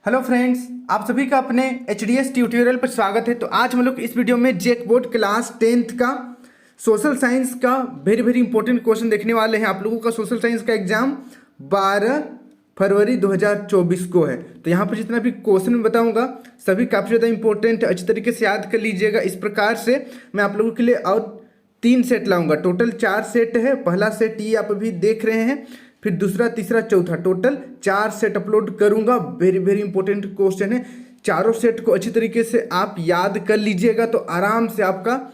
Hello friends, आप सभी का अपने एच ट्यूटोरियल पर स्वागत है। तो आज हम लोग इस वीडियो में जेक बोर्ड क्लास 10th का सोशल साइंस का वेरी इंपॉर्टेंट क्वेश्चन देखने वाले हैं। आप लोगों का सोशल साइंस का एग्जाम 12 फरवरी 2024 को है। तो यहाँ पर जितना भी क्वेश्चन मैं बताऊंगा सभी काफ़ी ज़्यादा इंपॉर्टेंट, अच्छी तरीके से याद कर लीजिएगा। इस प्रकार से मैं आप लोगों के लिए और 3 सेट लाऊंगा। टोटल 4 सेट है। पहला सेट ये आप अभी देख रहे हैं, फिर दूसरा, तीसरा, चौथा, टोटल 4 सेट अपलोड करूंगा। वेरी इंपॉर्टेंट क्वेश्चन है। चारों सेट को अच्छी तरीके से आप याद कर लीजिएगा तो आराम से आपका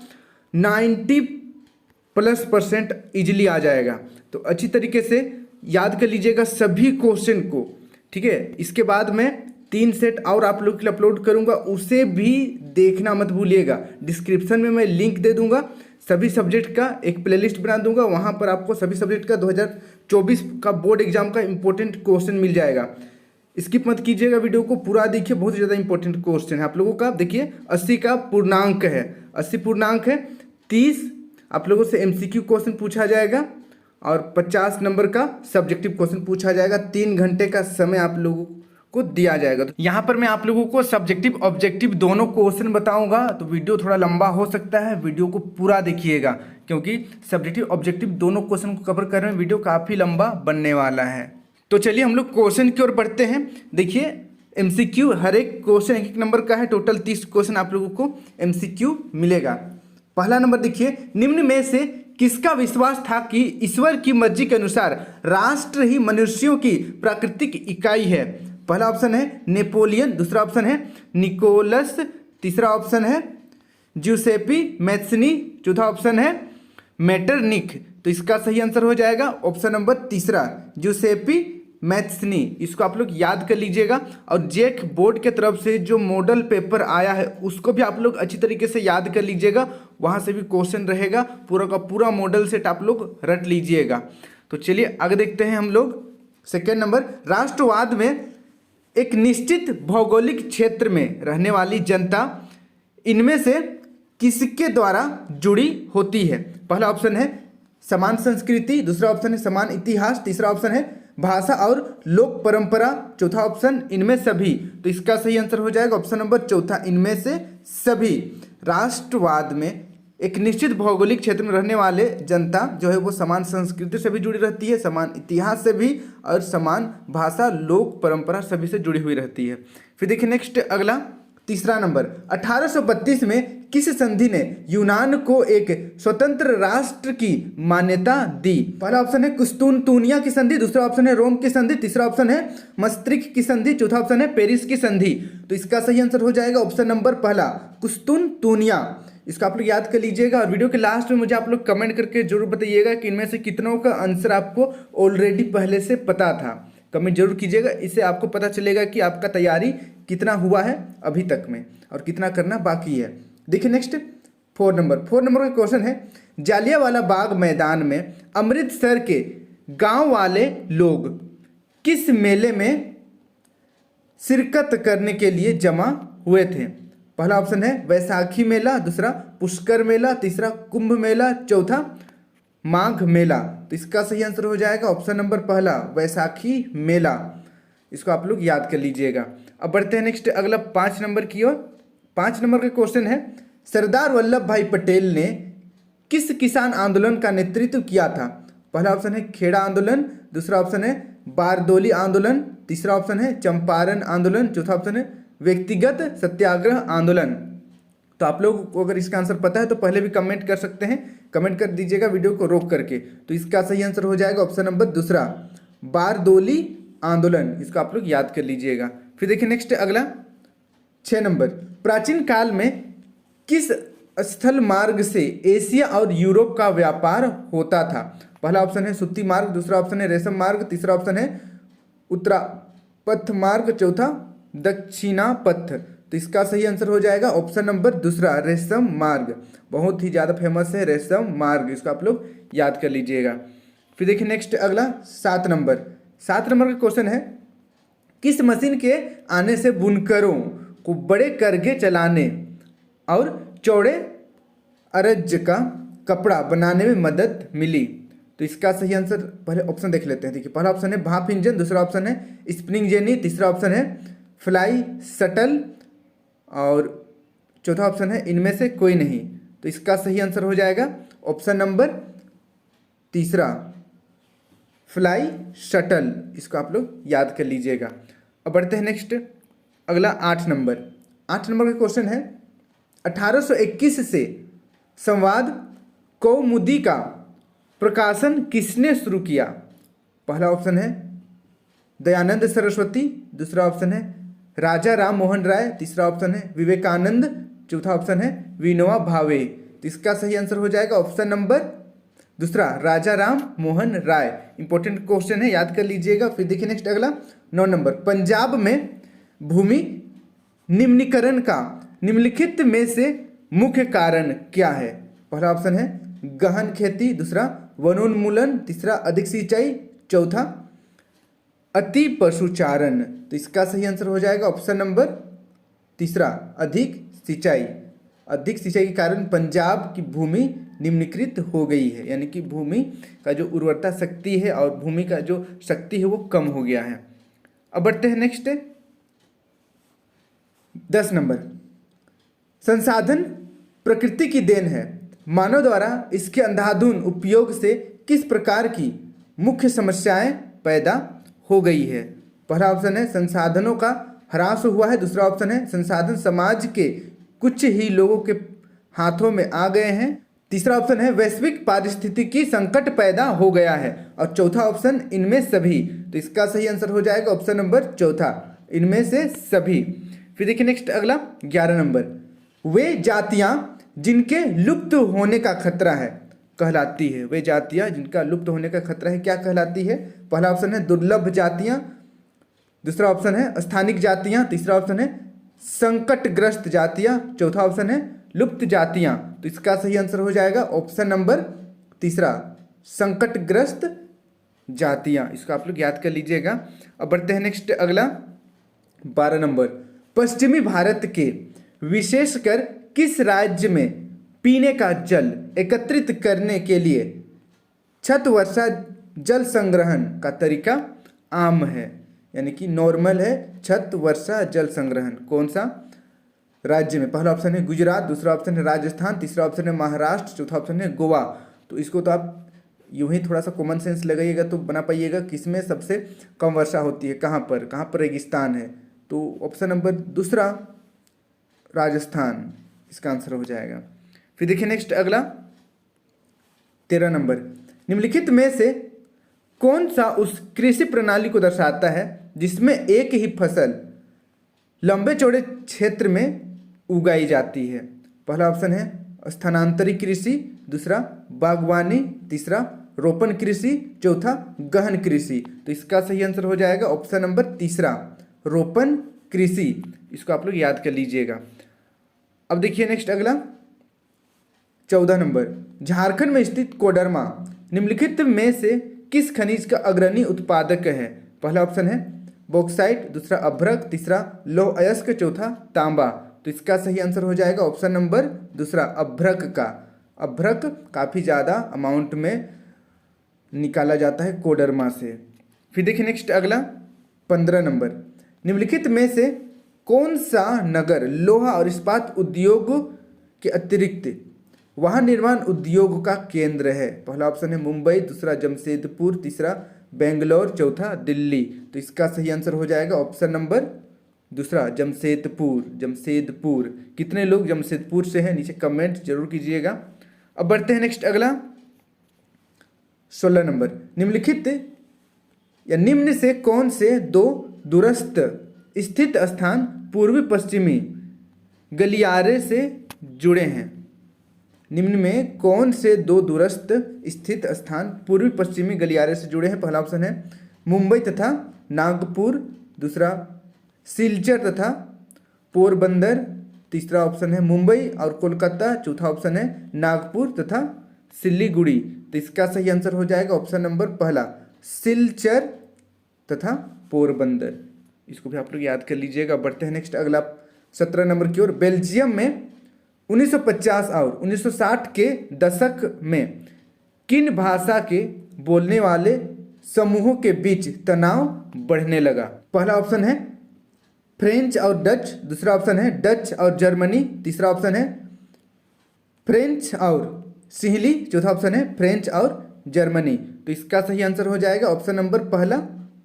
90+% इजीली आ जाएगा। तो अच्छी तरीके से याद कर लीजिएगा सभी क्वेश्चन को, ठीक है। इसके बाद मैं 3 सेट और आप लोग के लिए अपलोड करूंगा, उसे भी देखना मत भूलिएगा। डिस्क्रिप्शन में मैं लिंक दे दूंगा, सभी सब्जेक्ट का एक प्लेलिस्ट बना दूंगा, वहां पर आपको सभी सब्जेक्ट का 2024 का बोर्ड एग्जाम का इंपॉर्टेंट क्वेश्चन मिल जाएगा। स्किप मत कीजिएगा, वीडियो को पूरा देखिए, बहुत ज़्यादा इंपॉर्टेंट क्वेश्चन है। आप लोगों का देखिए 80 का पूर्णांक है, 80 पूर्णांक है। 30 आप लोगों से MCQ क्वेश्चन पूछा जाएगा और 50 नंबर का सब्जेक्टिव क्वेश्चन पूछा जाएगा। 3 घंटे का समय आप लोगों को दिया जाएगा। तो यहाँ पर मैं आप लोगों को सब्जेक्टिव ऑब्जेक्टिव दोनों क्वेश्चन बताऊंगा, तो वीडियो थोड़ा लंबा हो सकता है। वीडियो को पूरा देखिएगा क्योंकि सब्जेक्टिव ऑब्जेक्टिव दोनों क्वेश्चन को कवर कर रहे हैं, वीडियो काफ़ी लंबा बनने वाला है। तो चलिए हम लोग क्वेश्चन की ओर बढ़ते हैं। देखिए MCQ हर एक क्वेश्चन 1 नंबर का है। टोटल 30 क्वेश्चन आप लोगों को MCQ मिलेगा। पहला नंबर देखिए, निम्न में से किसका विश्वास था कि ईश्वर की मर्जी के अनुसार राष्ट्र ही मनुष्यों की प्राकृतिक इकाई है? पहला ऑप्शन है नेपोलियन, दूसरा ऑप्शन है निकोलस, तीसरा ऑप्शन है ज्यूसेपी मैथ्सनी, चौथा ऑप्शन है मेटरनिक। तो इसका सही आंसर हो जाएगा ऑप्शन नंबर तीसरा, ज्यूसेपी मैथ्सनी। इसको आप लोग याद कर लीजिएगा। और जेक बोर्ड के तरफ से जो मॉडल पेपर आया है उसको भी आप लोग अच्छी तरीके से याद कर लीजिएगा, वहाँ से भी क्वेश्चन रहेगा। पूरा का पूरा मॉडल सेट आप लोग रट लीजिएगा। तो चलिए आगे देखते हैं हम लोग। सेकेंड नंबर, राष्ट्रवाद में एक निश्चित भौगोलिक क्षेत्र में रहने वाली जनता इनमें से किसके द्वारा जुड़ी होती है? पहला ऑप्शन है समान संस्कृति, दूसरा ऑप्शन है समान इतिहास, तीसरा ऑप्शन है भाषा और लोक परंपरा, चौथा ऑप्शन इनमें सभी। तो इसका सही आंसर हो जाएगा ऑप्शन नंबर चौथा, इनमें से सभी। राष्ट्रवाद में एक निश्चित भौगोलिक क्षेत्र में रहने वाले जनता जो है वो समान संस्कृति से भी जुड़ी रहती है, समान इतिहास से भी, और समान भाषा लोक परंपरा सभी से जुड़ी हुई रहती है। फिर देखिए नेक्स्ट अगला तीसरा नंबर, 1832 में किस संधि ने यूनान को एक स्वतंत्र राष्ट्र की मान्यता दी? पहला ऑप्शन है कुस्तुनतुनिया की संधि, दूसरा ऑप्शन है रोम की संधि, तीसरा ऑप्शन है मस्त्रिक की संधि, चौथा ऑप्शन है पेरिस की संधि। तो इसका सही आंसर हो जाएगा ऑप्शन नंबर पहला, कुस्तुनतुनिया। इसको आप लोग याद कर लीजिएगा। और वीडियो के लास्ट में मुझे आप लोग कमेंट करके जरूर बताइएगा कि इनमें से कितनों का आंसर आपको ऑलरेडी पहले से पता था। कमेंट जरूर कीजिएगा, इससे आपको पता चलेगा कि आपका तैयारी कितना हुआ है अभी तक में और कितना करना बाकी है। देखिए नेक्स्ट 4 नंबर का क्वेश्चन है, जालियांवाला बाग मैदान में अमृतसर के गांव वाले लोग किस मेले में शिरकत करने के लिए जमा हुए थे? पहला ऑप्शन है वैसाखी मेला, दूसरा पुष्कर मेला, तीसरा कुंभ मेला, चौथा माघ मेला। तो इसका सही आंसर हो जाएगा ऑप्शन नंबर पहला, वैसाखी मेला। इसको आप लोग याद कर लीजिएगा। अब बढ़ते हैं नेक्स्ट अगला 5 नंबर की ओर। 5 नंबर का क्वेश्चन है, सरदार वल्लभ भाई पटेल ने किस किसान आंदोलन का नेतृत्व किया था? पहला ऑप्शन है खेड़ा आंदोलन, दूसरा ऑप्शन है बारदोली आंदोलन, तीसरा ऑप्शन है चंपारण आंदोलन, चौथा ऑप्शन है व्यक्तिगत सत्याग्रह आंदोलन। तो आप लोगों को अगर इसका आंसर पता है तो पहले भी कमेंट कर सकते हैं, कमेंट कर दीजिएगा वीडियो को रोक करके। तो इसका सही आंसर हो जाएगा ऑप्शन नंबर दूसरा, बारदोली आंदोलन। इसको आप लोग याद कर लीजिएगा। फिर देखिए नेक्स्ट अगला 6 नंबर, प्राचीन काल में किस स्थल मार्ग से एशिया और यूरोप का व्यापार होता था? पहला ऑप्शन है सूती मार्ग, दूसरा ऑप्शन है रेशम मार्ग, तीसरा ऑप्शन है उत्तरापथ मार्ग, चौथा दक्षिणापथ। तो इसका सही आंसर हो जाएगा ऑप्शन नंबर दूसरा, रेशम मार्ग। बहुत ही ज़्यादा फेमस है रेशम मार्ग, इसको आप लोग याद कर लीजिएगा। फिर देखिए नेक्स्ट अगला 7 नंबर का क्वेश्चन है, किस मशीन के आने से बुनकरों को बड़े करघे चलाने और चौड़े अरज का कपड़ा बनाने में मदद मिली? तो इसका सही आंसर पहले ऑप्शन देख लेते हैं। देखिए पहला ऑप्शन है भाप इंजन, दूसरा ऑप्शन है स्पिनिंग जेनी, तीसरा ऑप्शन है फ्लाई, शटल, और चौथा ऑप्शन है इनमें से कोई नहीं। तो इसका सही आंसर हो जाएगा ऑप्शन नंबर तीसरा, फ्लाई, शटल। इसको आप लोग याद कर लीजिएगा। अब बढ़ते हैं नेक्स्ट, अगला 8 नंबर का क्वेश्चन है 1821 से संवाद कौमुदी का प्रकाशन किसने शुरू किया? पहला ऑप्शन है दयानंद सरस्वती, दूसरा ऑप्शन है राजा राम मोहन राय, तीसरा ऑप्शन है विवेकानंद, चौथा ऑप्शन है विनोबा भावे। तो इसका सही आंसर हो जाएगा ऑप्शन नंबर दूसरा, राजा राम मोहन राय। इंपॉर्टेंट क्वेश्चन है, याद कर लीजिएगा। फिर देखिए नेक्स्ट अगला 9 नंबर, पंजाब में भूमि निम्नीकरण का निम्नलिखित में से मुख्य कारण क्या है? पहला ऑप्शन है गहन खेती, दूसरा वनोन्मूलन, तीसरा अधिक सिंचाई, चौथा अति पशुचारण। तो इसका सही आंसर हो जाएगा ऑप्शन नंबर तीसरा, अधिक सिंचाई। अधिक सिंचाई के कारण पंजाब की भूमि निम्नीकृत हो गई है, यानी कि भूमि का जो उर्वरता शक्ति है और भूमि का जो शक्ति है वो कम हो गया है। अब बढ़ते हैं नेक्स्ट 10 नंबर, संसाधन प्रकृति की देन है, मानव द्वारा इसके अंधाधुंध उपयोग से किस प्रकार की मुख्य समस्याएं पैदा हो गई है? पहला ऑप्शन है संसाधनों का ह्रास हुआ है, दूसरा ऑप्शन है संसाधन समाज के कुछ ही लोगों के हाथों में आ गए हैं, तीसरा ऑप्शन है वैश्विक पारिस्थितिकी संकट पैदा हो गया है, और चौथा ऑप्शन इनमें सभी। तो इसका सही आंसर हो जाएगा ऑप्शन नंबर चौथा, इनमें से सभी। फिर देखिए नेक्स्ट अगला 11 नंबर, वे जातियां जिनके लुप्त होने का खतरा है कहलाती है। वे जातियां जिनका लुप्त होने का खतरा है क्या कहलाती है? पहला ऑप्शन है दुर्लभ जातियां, दूसरा ऑप्शन है स्थानिक जातियां, तीसरा ऑप्शन है संकटग्रस्त जातियां, चौथा ऑप्शन है लुप्त जातियां। तो इसका सही आंसर हो जाएगा ऑप्शन नंबर तीसरा, संकटग्रस्त जातियां। इसको आप लोग याद कर लीजिएगा। अब बढ़ते हैं नेक्स्ट अगला 12 नंबर, पश्चिमी भारत के विशेषकर किस राज्य में पीने का जल एकत्रित करने के लिए छत वर्षा जल संग्रहण का तरीका आम है, यानी कि नॉर्मल है छत वर्षा जल संग्रहण? कौन सा राज्य में? पहला ऑप्शन है गुजरात, दूसरा ऑप्शन है राजस्थान, तीसरा ऑप्शन है महाराष्ट्र, चौथा ऑप्शन है गोवा। तो इसको तो आप यूं ही थोड़ा सा कॉमन सेंस लगाइएगा तो बना पाइएगा किसमें सबसे कम वर्षा होती है, कहाँ पर रेगिस्तान है। तो ऑप्शन नंबर दूसरा राजस्थान इसका आंसर हो जाएगा। फिर देखिए नेक्स्ट अगला 13 नंबर, निम्नलिखित में से कौन सा उस कृषि प्रणाली को दर्शाता है जिसमें एक ही फसल लंबे चौड़े क्षेत्र में उगाई जाती है? पहला ऑप्शन है स्थानांतरित कृषि, दूसरा बागवानी, तीसरा रोपण कृषि, चौथा गहन कृषि। तो इसका सही आंसर हो जाएगा ऑप्शन नंबर तीसरा, रोपण कृषि। इसको आप लोग याद कर लीजिएगा। अब देखिए नेक्स्ट अगला 14 नंबर, झारखंड में स्थित कोडरमा निम्नलिखित में से किस खनिज का अग्रणी उत्पादक है? पहला ऑप्शन है बॉक्साइट, दूसरा अभ्रक, तीसरा लौह अयस्क, चौथा तांबा। तो इसका सही आंसर हो जाएगा ऑप्शन नंबर दूसरा, अभ्रक का। अभ्रक काफ़ी ज़्यादा अमाउंट में निकाला जाता है कोडरमा से। फिर देखिए नेक्स्ट अगला 15 नंबर, निम्नलिखित में से कौन सा नगर लोहा और इस्पात उद्योग के अतिरिक्त वाहन निर्माण उद्योग का केंद्र है? पहला ऑप्शन है मुंबई, दूसरा जमशेदपुर, तीसरा बेंगलोर, चौथा दिल्ली। तो इसका सही आंसर हो जाएगा ऑप्शन नंबर दूसरा, जमशेदपुर। कितने लोग जमशेदपुर से हैं नीचे कमेंट जरूर कीजिएगा। अब बढ़ते हैं नेक्स्ट अगला 16 नंबर, निम्नलिखित या निम्न से कौन से दो दूरस्थ स्थित स्थान पूर्वी पश्चिमी गलियारे से जुड़े हैं? निम्न में कौन से दो दूरस्थ स्थित स्थान पूर्वी पश्चिमी गलियारे से जुड़े हैं? पहला ऑप्शन है मुंबई तथा नागपुर, दूसरा सिलचर तथा पोरबंदर, तीसरा ऑप्शन है मुंबई और कोलकाता, चौथा ऑप्शन है नागपुर तथा सिलीगुड़ी। तो इसका सही आंसर हो जाएगा ऑप्शन नंबर पहला, सिलचर तथा पोरबंदर। इसको भी आप लोग याद कर लीजिएगा। बढ़ते हैं नेक्स्ट अगला 17 नंबर की ओर, बेल्जियम में 1950 और 1960 के दशक में किन भाषा के बोलने वाले समूहों के बीच तनाव बढ़ने लगा? पहला ऑप्शन है फ्रेंच और डच, दूसरा ऑप्शन है डच और जर्मनी, तीसरा ऑप्शन है फ्रेंच और सिहली, चौथा ऑप्शन है फ्रेंच और जर्मनी। तो इसका सही आंसर हो जाएगा ऑप्शन नंबर पहला,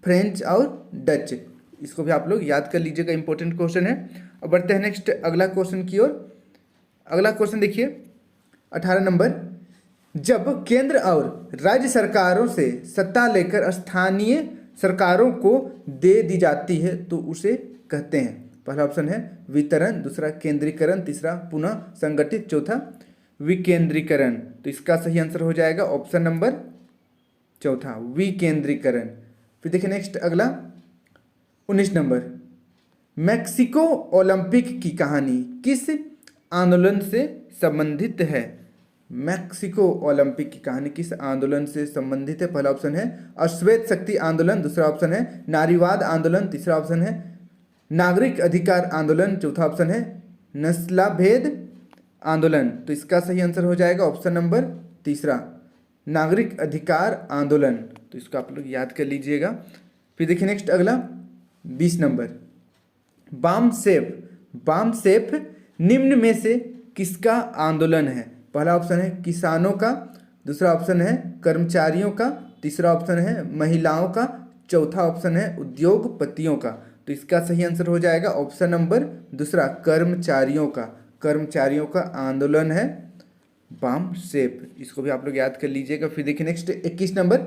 फ्रेंच और डच। इसको भी आप लोग याद कर लीजिएगा, इंपॉर्टेंट क्वेश्चन है। अब बढ़ते हैं नेक्स्ट अगला क्वेश्चन की ओर। अगला क्वेश्चन देखिए 18 नंबर, जब केंद्र और राज्य सरकारों से सत्ता लेकर स्थानीय सरकारों को दे दी जाती है तो उसे कहते हैं। पहला ऑप्शन है वितरण, दूसरा केंद्रीकरण, तीसरा पुनः संगठित, चौथा विकेंद्रीकरण। तो इसका सही आंसर हो जाएगा ऑप्शन नंबर चौथा, विकेंद्रीकरण। फिर देखिए नेक्स्ट अगला 19 नंबर, मैक्सिको ओलंपिक की कहानी किस आंदोलन से संबंधित है? मैक्सिको ओलंपिक की कहानी किस आंदोलन से संबंधित है? पहला ऑप्शन है अश्वेत शक्ति आंदोलन, दूसरा ऑप्शन है नारीवाद आंदोलन, तीसरा ऑप्शन है नागरिक अधिकार आंदोलन, चौथा ऑप्शन है नस्लाभेद आंदोलन। तो इसका सही आंसर हो जाएगा ऑप्शन नंबर तीसरा, नागरिक अधिकार आंदोलन। तो इसको आप लोग याद कर लीजिएगा। फिर देखिए नेक्स्ट अगला 20 नंबर, बामसेफ निम्न में से किसका आंदोलन है? पहला ऑप्शन है किसानों का, दूसरा ऑप्शन है कर्मचारियों का, तीसरा ऑप्शन है महिलाओं का, चौथा ऑप्शन है उद्योगपतियों का। तो इसका सही आंसर हो जाएगा ऑप्शन नंबर दूसरा, कर्मचारियों का आंदोलन है बामसेफ। इसको भी आप लोग याद कर लीजिएगा। फिर देखिए नेक्स्ट 21 नंबर,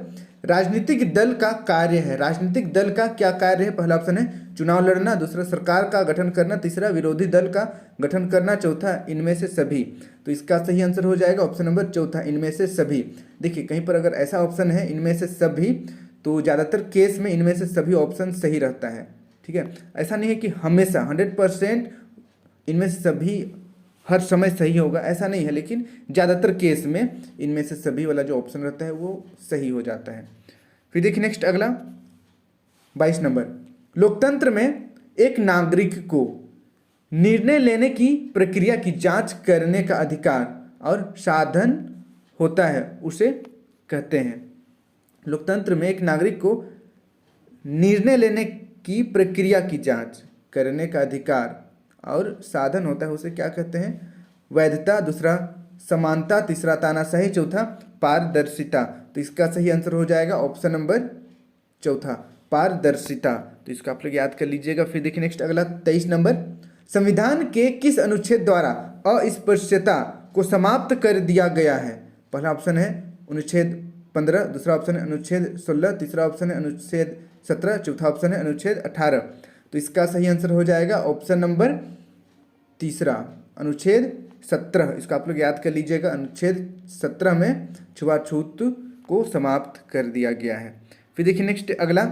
राजनीतिक दल का कार्य है, राजनीतिक दल का क्या कार्य है? पहला ऑप्शन है चुनाव लड़ना, दूसरा सरकार का गठन करना, तीसरा विरोधी दल का गठन करना, चौथा इनमें से सभी। तो इसका सही आंसर हो जाएगा ऑप्शन नंबर चौथा, इनमें से सभी। देखिए कहीं पर अगर ऐसा ऑप्शन है इनमें से सभी, तो ज़्यादातर केस में इनमें से सभी ऑप्शन सही रहता है। ठीक है, ऐसा नहीं है कि हमेशा 100% इनमें से सभी हर समय सही होगा, ऐसा नहीं है, लेकिन ज़्यादातर केस में इनमें से सभी वाला जो ऑप्शन रहता है वो सही हो जाता है। फिर देखिए नेक्स्ट अगला 22 नंबर, लोकतंत्र में एक नागरिक को निर्णय लेने की प्रक्रिया की जांच करने का अधिकार और साधन होता है, उसे कहते हैं। लोकतंत्र में एक नागरिक को निर्णय लेने की प्रक्रिया की जांच करने का अधिकार और साधन होता है, उसे क्या कहते हैं? वैधता, दूसरा समानता, तीसरा तानाशाही, चौथा पारदर्शिता। तो इसका सही आंसर हो जाएगा ऑप्शन नंबर चौथा, पारदर्शिता। तो इसको आप लोग याद कर लीजिएगा। फिर देखिए नेक्स्ट अगला 23 नंबर, संविधान के किस अनुच्छेद द्वारा अस्पृश्यता को समाप्त कर दिया गया है? पहला ऑप्शन है अनुच्छेद 15, दूसरा ऑप्शन है अनुच्छेद 16, तीसरा ऑप्शन है अनुच्छेद 17, चौथा ऑप्शन है अनुच्छेद 18। तो इसका सही आंसर हो जाएगा ऑप्शन नंबर तीसरा, अनुच्छेद 17। इसको आप लोग याद कर लीजिएगा, अनुच्छेद 17 में छुआछूत को समाप्त कर दिया गया है। फिर देखिए नेक्स्ट अगला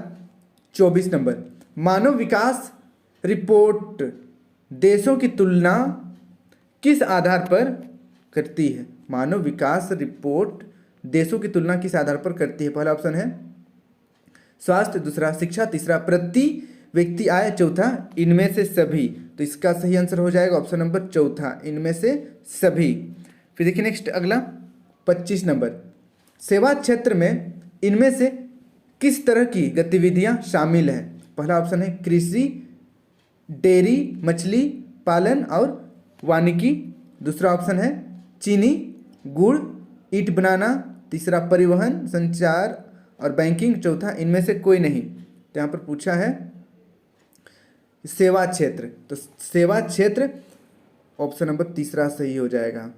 24 नंबर, मानव विकास रिपोर्ट देशों की तुलना किस आधार पर करती है? मानव विकास रिपोर्ट देशों की तुलना किस आधार पर करती है? पहला ऑप्शन है स्वास्थ्य, दूसरा शिक्षा, तीसरा प्रति व्यक्ति आय, चौथा इनमें से सभी। तो इसका सही आंसर हो जाएगा ऑप्शन नंबर चौथा, इनमें से सभी। फिर देखिए नेक्स्ट अगला 25 नंबर, सेवा क्षेत्र में इनमें से किस तरह की गतिविधियां शामिल हैं? पहला ऑप्शन है कृषि, डेयरी, मछली पालन और वानिकी, दूसरा ऑप्शन है चीनी, गुड़, ईंट बनाना, तीसरा परिवहन, संचार और बैंकिंग, चौथा इनमें से कोई नहीं। तो यहाँ पर पूछा है सेवा क्षेत्र, तो सेवा क्षेत्र ऑप्शन नंबर तीसरा सही हो जाएगा।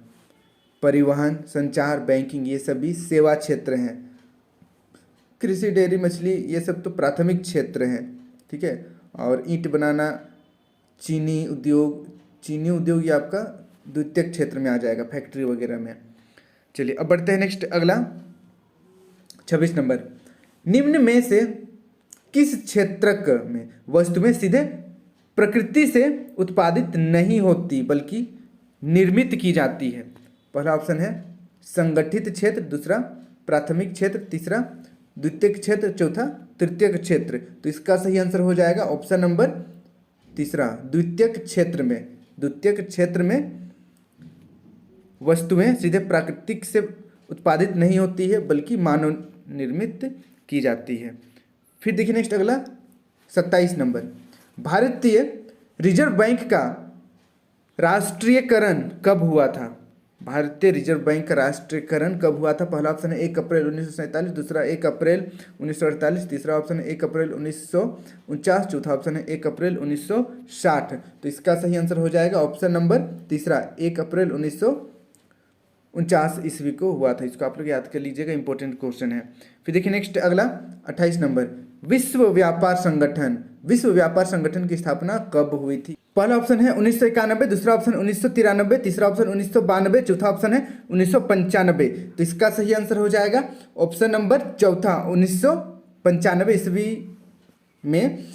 परिवहन, संचार, बैंकिंग ये सभी सेवा क्षेत्र हैं। कृषि, डेयरी, मछली ये सब तो प्राथमिक क्षेत्र हैं। ठीक है, और ईंट बनाना, चीनी उद्योग ये आपका द्वितीयक क्षेत्र में आ जाएगा, फैक्ट्री वगैरह में। चलिए अब बढ़ते हैं नेक्स्ट अगला 26 नंबर, निम्न में से किस क्षेत्र में वस्तुएं सीधे प्रकृति से उत्पादित नहीं होती बल्कि निर्मित की जाती है? पहला ऑप्शन है संगठित क्षेत्र, दूसरा प्राथमिक क्षेत्र, तीसरा द्वितीयक क्षेत्र, चौथा तृतीयक क्षेत्र। तो इसका सही आंसर हो जाएगा ऑप्शन नंबर तीसरा, द्वितीयक क्षेत्र में वस्तुएं सीधे प्राकृतिक से उत्पादित नहीं होती है बल्कि मानव निर्मित की जाती है। फिर देखिए नेक्स्ट अगला 27 नंबर, भारतीय रिजर्व बैंक का राष्ट्रीयकरण कब हुआ था? भारतीय रिजर्व बैंक का राष्ट्रीयकरण कब हुआ था? पहला ऑप्शन है 1 अप्रैल 1947, दूसरा 1 अप्रैल 1948, तीसरा ऑप्शन है 1 अप्रैल 1949, चौथा ऑप्शन है 1 अप्रैल 1960। तो इसका सही आंसर हो जाएगा ऑप्शन नंबर तीसरा, 1 अप्रैल 1949 ईस्वी को हुआ था। इसको आप लोग याद कर लीजिएगा, इंपॉर्टेंट क्वेश्चन है। फिर देखिए नेक्स्ट अगला 28 नंबर, विश्व व्यापार संगठन की स्थापना कब हुई थी? पहला ऑप्शन है 1991, दूसरा ऑप्शन 1993, तीसरा ऑप्शन 1992, चौथा ऑप्शन है 1995। तो इसका सही आंसर हो जाएगा ऑप्शन नंबर चौथा, 1995 ईस्वी में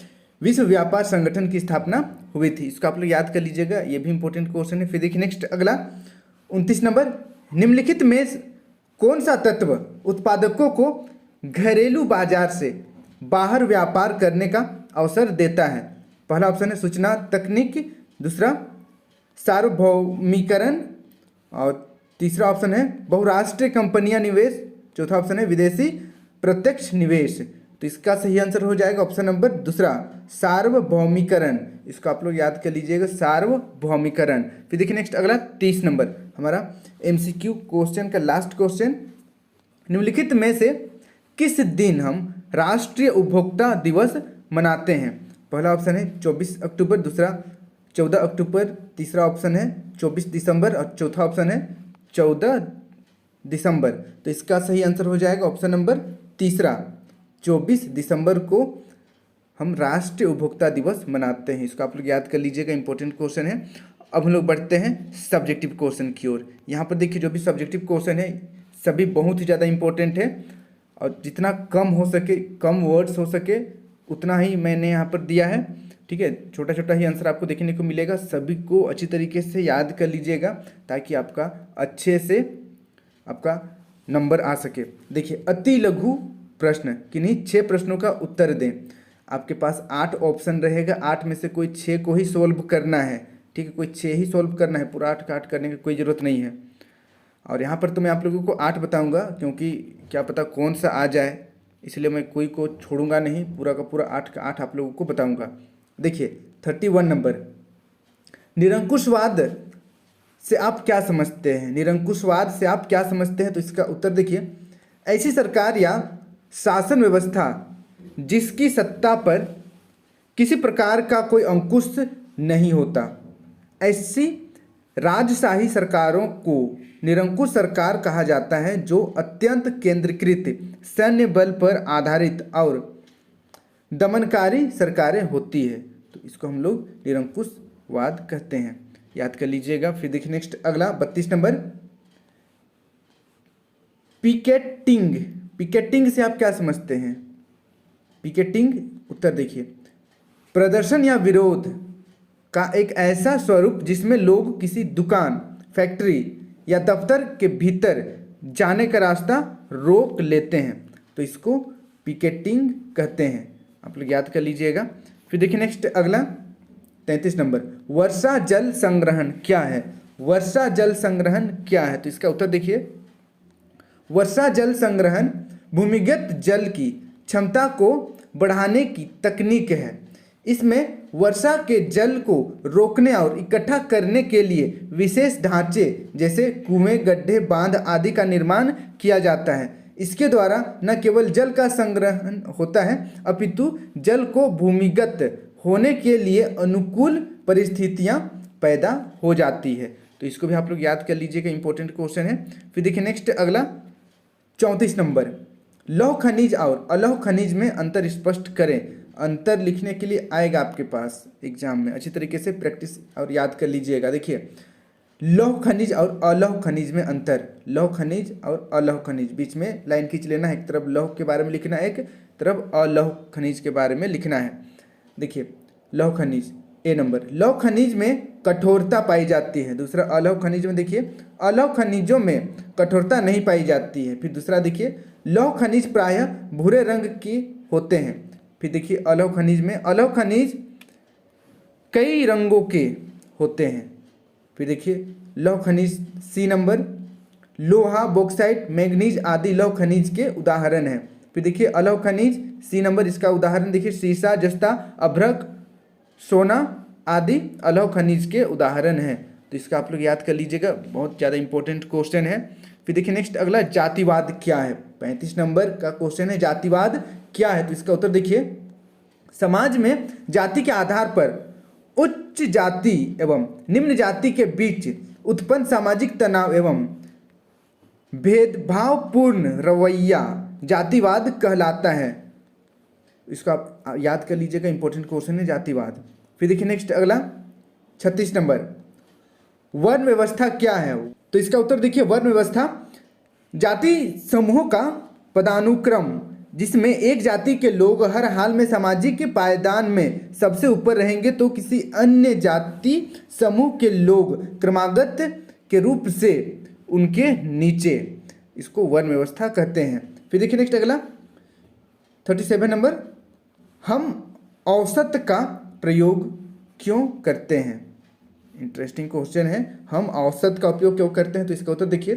विश्व व्यापार संगठन की स्थापना हुई थी। इसको आप लोग याद कर लीजिएगा, ये भी इंपॉर्टेंट क्वेश्चन है। फिर देखिए नेक्स्ट अगला 29 नंबर, निम्नलिखित में कौन सा तत्व उत्पादकों को घरेलू बाजार से बाहर व्यापार करने का अवसर देता है? पहला ऑप्शन है सूचना तकनीक, दूसरा सार्वभौमिकरण, और तीसरा ऑप्शन है बहुराष्ट्रीय कंपनियां निवेश, चौथा ऑप्शन है विदेशी प्रत्यक्ष निवेश। तो इसका सही आंसर हो जाएगा ऑप्शन नंबर दूसरा, सार्वभौमिकरण। इसको आप लोग याद कर लीजिएगा, सार्वभौमिकरण। फिर देखिए नेक्स्ट अगला 30 नंबर, हमारा MCQ क्वेश्चन का लास्ट क्वेश्चन, निम्नलिखित में से किस दिन हम राष्ट्रीय उपभोक्ता दिवस मनाते हैं? पहला ऑप्शन है 24 अक्टूबर, दूसरा 14 अक्टूबर, तीसरा ऑप्शन है 24 दिसंबर और चौथा ऑप्शन है 14 दिसंबर। तो इसका सही आंसर हो जाएगा ऑप्शन नंबर तीसरा, 24 दिसंबर को हम राष्ट्रीय उपभोक्ता दिवस मनाते हैं। इसको आप लोग याद कर लीजिएगा, इंपॉर्टेंट क्वेश्चन है। अब हम लोग बढ़ते हैं सब्जेक्टिव क्वेश्चन की ओर। यहाँ पर देखिए जो भी सब्जेक्टिव क्वेश्चन है सभी बहुत ही ज़्यादा इंपॉर्टेंट है, और जितना कम हो सके, कम वर्ड्स हो सके उतना ही मैंने यहाँ पर दिया है। ठीक है, छोटा छोटा ही आंसर आपको देखने को मिलेगा, सभी को अच्छी तरीके से याद कर लीजिएगा ताकि आपका अच्छे से आपका नंबर आ सके। देखिए अति लघु प्रश्न, किन्हीं 6 प्रश्नों का उत्तर दें। आपके पास 8 ऑप्शन रहेगा, 8 में से कोई 6 को ही सोल्व करना है। ठीक है, कोई 6 ही सोल्व करना है, पूरा 8 का 8 करने की कोई ज़रूरत नहीं है। और यहाँ पर तो मैं आप लोगों को 8 बताऊँगा, क्योंकि क्या पता कौन सा आ जाए, इसलिए मैं कोई को छोड़ूंगा नहीं, पूरा का पूरा 8 का 8 आप लोगों को बताऊंगा। देखिए 31 नंबर, निरंकुशवाद से आप क्या समझते हैं? निरंकुशवाद से आप क्या समझते हैं? तो इसका उत्तर देखिए, ऐसी सरकार या शासन व्यवस्था जिसकी सत्ता पर किसी प्रकार का कोई अंकुश नहीं होता, ऐसी राजशाही सरकारों को निरंकुश सरकार कहा जाता है, जो अत्यंत केंद्रीकृत सैन्य बल पर आधारित और दमनकारी सरकारें होती है। तो इसको हम लोग निरंकुशवाद कहते हैं, याद कर लीजिएगा। फिर देखिए नेक्स्ट अगला 32 नंबर, पिकेटिंग। पिकेटिंग से आप क्या समझते हैं? पिकेटिंग उत्तर देखिए, प्रदर्शन या विरोध का एक ऐसा स्वरूप जिसमें लोग किसी दुकान, फैक्ट्री या दफ्तर के भीतर जाने का रास्ता रोक लेते हैं, तो इसको पिकेटिंग कहते हैं। आप लोग याद कर लीजिएगा। फिर देखिए नेक्स्ट अगला 33 नंबर, वर्षा जल संग्रहण क्या है? वर्षा जल संग्रहण क्या है? तो इसका उत्तर देखिए, वर्षा जल संग्रहण भूमिगत जल की क्षमता को बढ़ाने की तकनीक है। इसमें वर्षा के जल को रोकने और इकट्ठा करने के लिए विशेष ढांचे जैसे कुएं, गड्ढे, बांध आदि का निर्माण किया जाता है। इसके द्वारा न केवल जल का संग्रहण होता है, अपितु जल को भूमिगत होने के लिए अनुकूल परिस्थितियां पैदा हो जाती है। तो इसको भी आप लोग याद कर लीजिएगा, इंपॉर्टेंट क्वेश्चन है। फिर देखिए नेक्स्ट अगला 34 नंबर, लौह खनिज और अलौह खनिज में अंतर स्पष्ट करें। अंतर लिखने के लिए आएगा आपके पास एग्जाम में, अच्छी तरीके से प्रैक्टिस और याद कर लीजिएगा। देखिए लौह खनिज और अलौह खनिज में अंतर, लौह खनिज और अलौह खनिज, बीच में लाइन खींच लेना है, एक तरफ लौह के बारे में लिखना है, एक तरफ अलौह खनिज के बारे में लिखना है। देखिए लौह खनिज, ए नंबर, लौह खनिज में कठोरता पाई जाती है। दूसरा अलौह खनिज में देखिए, अलौह खनिजों में कठोरता नहीं पाई जाती है। फिर दूसरा देखिए, लौह खनिज प्रायः भूरे रंग के होते हैं। फिर देखिए अलौह खनिज में, अलौह खनिज कई रंगों के होते हैं। फिर देखिए लौह खनिज, सी नंबर, लोहा, बॉक्साइट, मैग्नीज आदि लौह खनिज के उदाहरण हैं। फिर देखिए अलौह खनिज, सी नंबर, इसका उदाहरण देखिए, सीसा, जस्ता, अभ्रक, सोना, आदि अलौह खनिज के उदाहरण हैं। तो इसका आप लोग याद कर लीजिएगा, बहुत ज़्यादा इंपॉर्टेंट क्वेश्चन है। फिर देखिए नेक्स्ट अगला, जातिवाद क्या है। 35 नंबर का क्वेश्चन है, जातिवाद क्या है। तो इसका उत्तर देखिए, समाज में जाति के आधार पर उच्च जाति एवं निम्न जाति के बीच उत्पन्न सामाजिक तनाव एवं भेदभावपूर्ण रवैया जातिवाद कहलाता है। इसको आप याद कर लीजिएगा, इंपॉर्टेंट क्वेश्चन है जातिवाद। फिर देखिए नेक्स्ट अगला 36 नंबर, वर्ण व्यवस्था क्या है। तो इसका उत्तर देखिए, वर्ण व्यवस्था जाति समूहों का पदानुक्रम जिसमें एक जाति के लोग हर हाल में सामाजिक पायदान में सबसे ऊपर रहेंगे तो किसी अन्य जाति समूह के लोग क्रमागत के रूप से उनके नीचे, इसको वर्ण व्यवस्था कहते हैं। फिर देखिए नेक्स्ट अगला 37 नंबर, हम औसत का प्रयोग क्यों करते हैं। इंटरेस्टिंग क्वेश्चन है, हम औसत का उपयोग क्यों करते हैं। तो इसका उत्तर देखिए,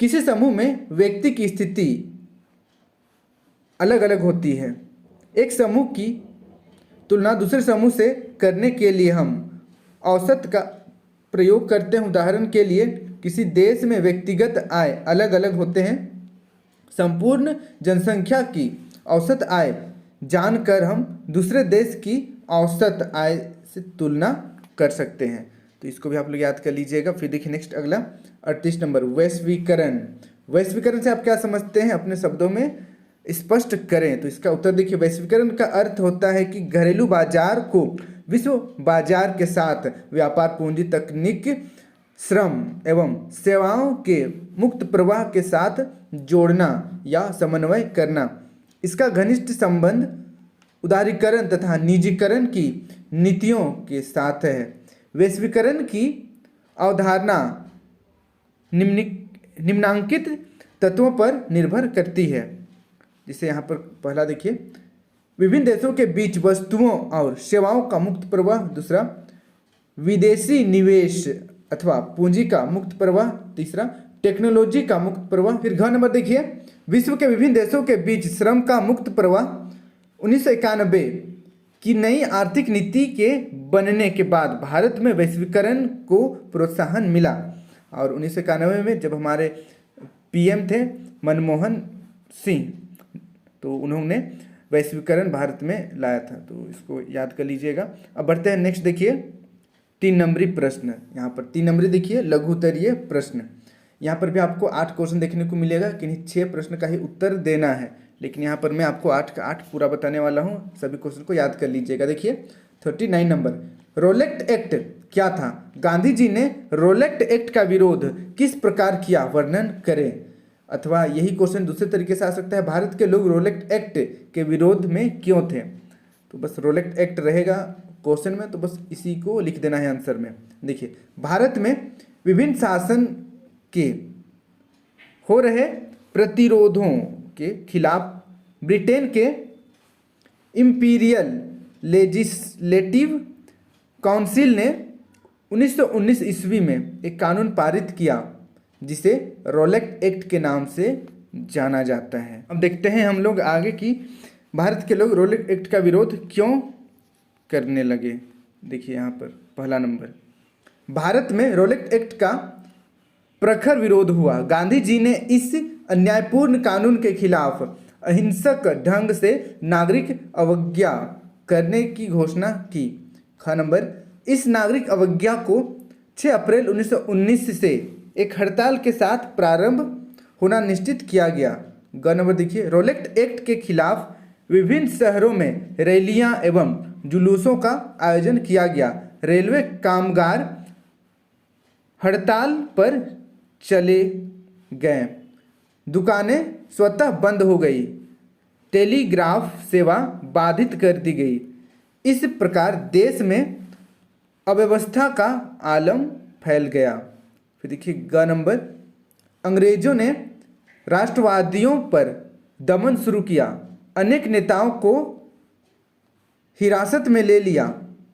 किसी समूह में व्यक्ति की स्थिति अलग अलग होती है। एक समूह की तुलना दूसरे समूह से करने के लिए हम औसत का प्रयोग करते हैं। उदाहरण के लिए, किसी देश में व्यक्तिगत आय अलग अलग होते हैं। संपूर्ण जनसंख्या की औसत आय जानकर हम दूसरे देश की औसत आय से तुलना कर सकते हैं। तो इसको भी आप लोग याद कर लीजिएगा। फिर देखिए नेक्स्ट अगला 38 नंबर, वैश्वीकरण। वैश्वीकरण से आप क्या समझते हैं, अपने शब्दों में स्पष्ट करें। तो इसका उत्तर देखिए, वैश्वीकरण का अर्थ होता है कि घरेलू बाजार को विश्व बाजार के साथ व्यापार, पूंजी, तकनीक, श्रम एवं सेवाओं के मुक्त प्रवाह के साथ जोड़ना या समन्वय करना। इसका घनिष्ठ संबंध उदारीकरण तथा निजीकरण की नीतियों के साथ है। वैश्वीकरण की अवधारणा निम्नांकित तत्वों पर निर्भर करती है। जिसे यहाँ पर पहला देखिए, विभिन्न देशों के बीच वस्तुओं और सेवाओं का मुक्त प्रवाह। दूसरा, विदेशी निवेश अथवा पूंजी का मुक्त प्रवाह। तीसरा, टेक्नोलॉजी का मुक्त प्रवाह। फिर घ नंबर देखिए, विश्व के विभिन्न देशों के बीच श्रम का मुक्त प्रवाह। 1991 की नई आर्थिक नीति के बनने के बाद भारत में वैश्वीकरण को प्रोत्साहन मिला। और 1991 में जब हमारे पीएम थे मनमोहन सिंह, तो उन्होंने वैश्वीकरण भारत में लाया था। तो इसको याद कर लीजिएगा। अब बढ़ते हैं नेक्स्ट, देखिए 3 नंबरी प्रश्न। यहाँ पर 3 नंबरी देखिए, लघु उत्तरीय प्रश्न। यहाँ पर भी आपको 8 क्वेश्चन देखने को मिलेगा, किन्हीं 6 प्रश्न का ही उत्तर देना है, लेकिन यहाँ पर मैं आपको 8 का 8 पूरा बताने वाला हूँ। सभी क्वेश्चन को याद कर लीजिएगा। देखिए 39 नंबर, रोलेक्ट एक्ट क्या था। गांधी जी ने रोलेक्ट एक्ट का विरोध किस प्रकार किया, वर्णन करें। अथवा यही क्वेश्चन दूसरे तरीके से आ सकता है, भारत के लोग रोलेक्ट एक्ट के विरोध में क्यों थे। तो बस रोलेक्ट एक्ट रहेगा क्वेश्चन में, तो बस इसी को लिख देना है आंसर में। देखिए, भारत में विभिन्न शासन के हो रहे प्रतिरोधों के खिलाफ ब्रिटेन के इम्पीरियल लेजिस्लेटिव काउंसिल ने 1919 ईस्वी में एक कानून पारित किया जिसे रोलेक्ट एक्ट के नाम से जाना जाता है। अब देखते हैं हम लोग आगे कि भारत के लोग रोलेक्ट एक्ट का विरोध क्यों करने लगे। देखिए यहाँ पर पहला नंबर, भारत में रोलेक्ट एक्ट का प्रखर विरोध हुआ। गांधी जी ने इस अन्यायपूर्ण कानून के खिलाफ अहिंसक ढंग से नागरिक अवज्ञा करने की घोषणा की। ख नंबर, इस नागरिक अवज्ञा को 6 अप्रैल 1919 से एक हड़ताल के साथ प्रारंभ होना निश्चित किया गया। ग नंबर देखिए, रोलेक्ट एक्ट के खिलाफ विभिन्न शहरों में रैलियां एवं जुलूसों का आयोजन किया गया। रेलवे कामगार हड़ताल पर चले गए, दुकानें स्वतः बंद हो गई, टेलीग्राफ सेवा बाधित कर दी गई। इस प्रकार देश में अव्यवस्था का आलम फैल गया। फिर देखिए ग नंबर, अंग्रेजों ने राष्ट्रवादियों पर दमन शुरू किया। अनेक नेताओं को हिरासत में ले लिया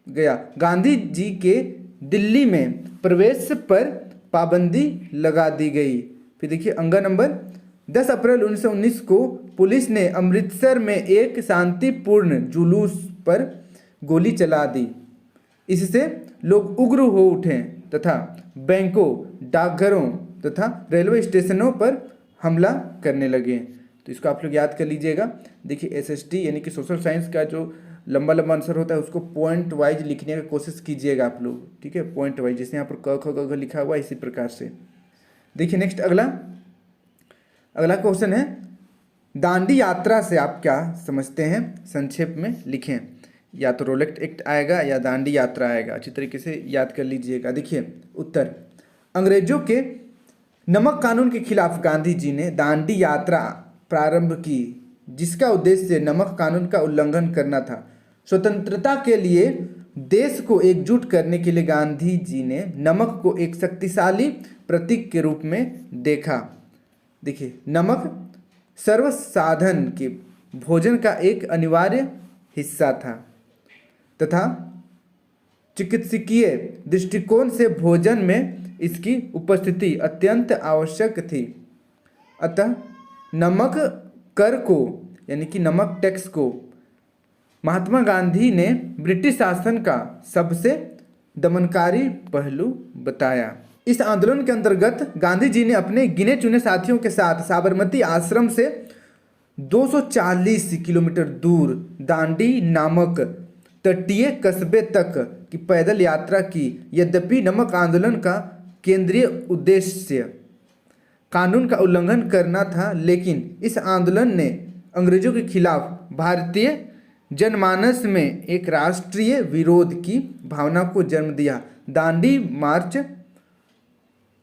गया। गांधी जी के दिल्ली में प्रवेश पर पाबंदी लगा दी गई। फिर देखिए अंग नंबर, 10 अप्रैल 1919 को पुलिस ने अमृतसर में एक शांतिपूर्ण जुलूस पर गोली चला दी। इससे लोग उग्र हो उठे तथा बैंकों, डाकघरों तथा रेलवे स्टेशनों पर हमला करने लगे। तो इसको आप लोग याद कर लीजिएगा। देखिए एसएसटी यानी कि सोशल साइंस का जो लंबा लंबा आंसर होता है उसको पॉइंट वाइज लिखने की कोशिश कीजिएगा आप लोग, ठीक है, पॉइंट वाइज, जैसे यहाँ पर क ख ग घ लिखा हुआ है इसी प्रकार से। देखिए नेक्स्ट अगला क्वेश्चन है, दांडी यात्रा से आप क्या समझते हैं, संक्षेप में लिखें। या तो रोलेट एक्ट आएगा या दांडी यात्रा आएगा, अच्छी तरीके से याद कर लीजिएगा। देखिए उत्तर, अंग्रेजों के नमक कानून के खिलाफ गांधी जी ने दांडी यात्रा प्रारंभ की, जिसका उद्देश्य नमक कानून का उल्लंघन करना था। स्वतंत्रता के लिए देश को एकजुट करने के लिए गांधी जी ने नमक को एक शक्तिशाली प्रतीक के रूप में देखा। देखिए नमक सर्वसाधारण के भोजन का एक अनिवार्य हिस्सा था तथा चिकित्सकीय दृष्टिकोण से भोजन में इसकी उपस्थिति अत्यंत आवश्यक थी। अतः नमक कर को यानी कि नमक टैक्स को महात्मा गांधी ने ब्रिटिश शासन का सबसे दमनकारी पहलू बताया। इस आंदोलन के अंतर्गत गांधी जी ने अपने गिने चुने साथियों के साथ साबरमती आश्रम से 240 किलोमीटर दूर दांडी नामक तटीय कस्बे तक की पैदल यात्रा की। यद्यपि नमक आंदोलन का केंद्रीय उद्देश्य कानून का उल्लंघन करना था, लेकिन इस आंदोलन ने अंग्रेजों के खिलाफ भारतीय जनमानस में एक राष्ट्रीय विरोध की भावना को जन्म दिया। दांडी मार्च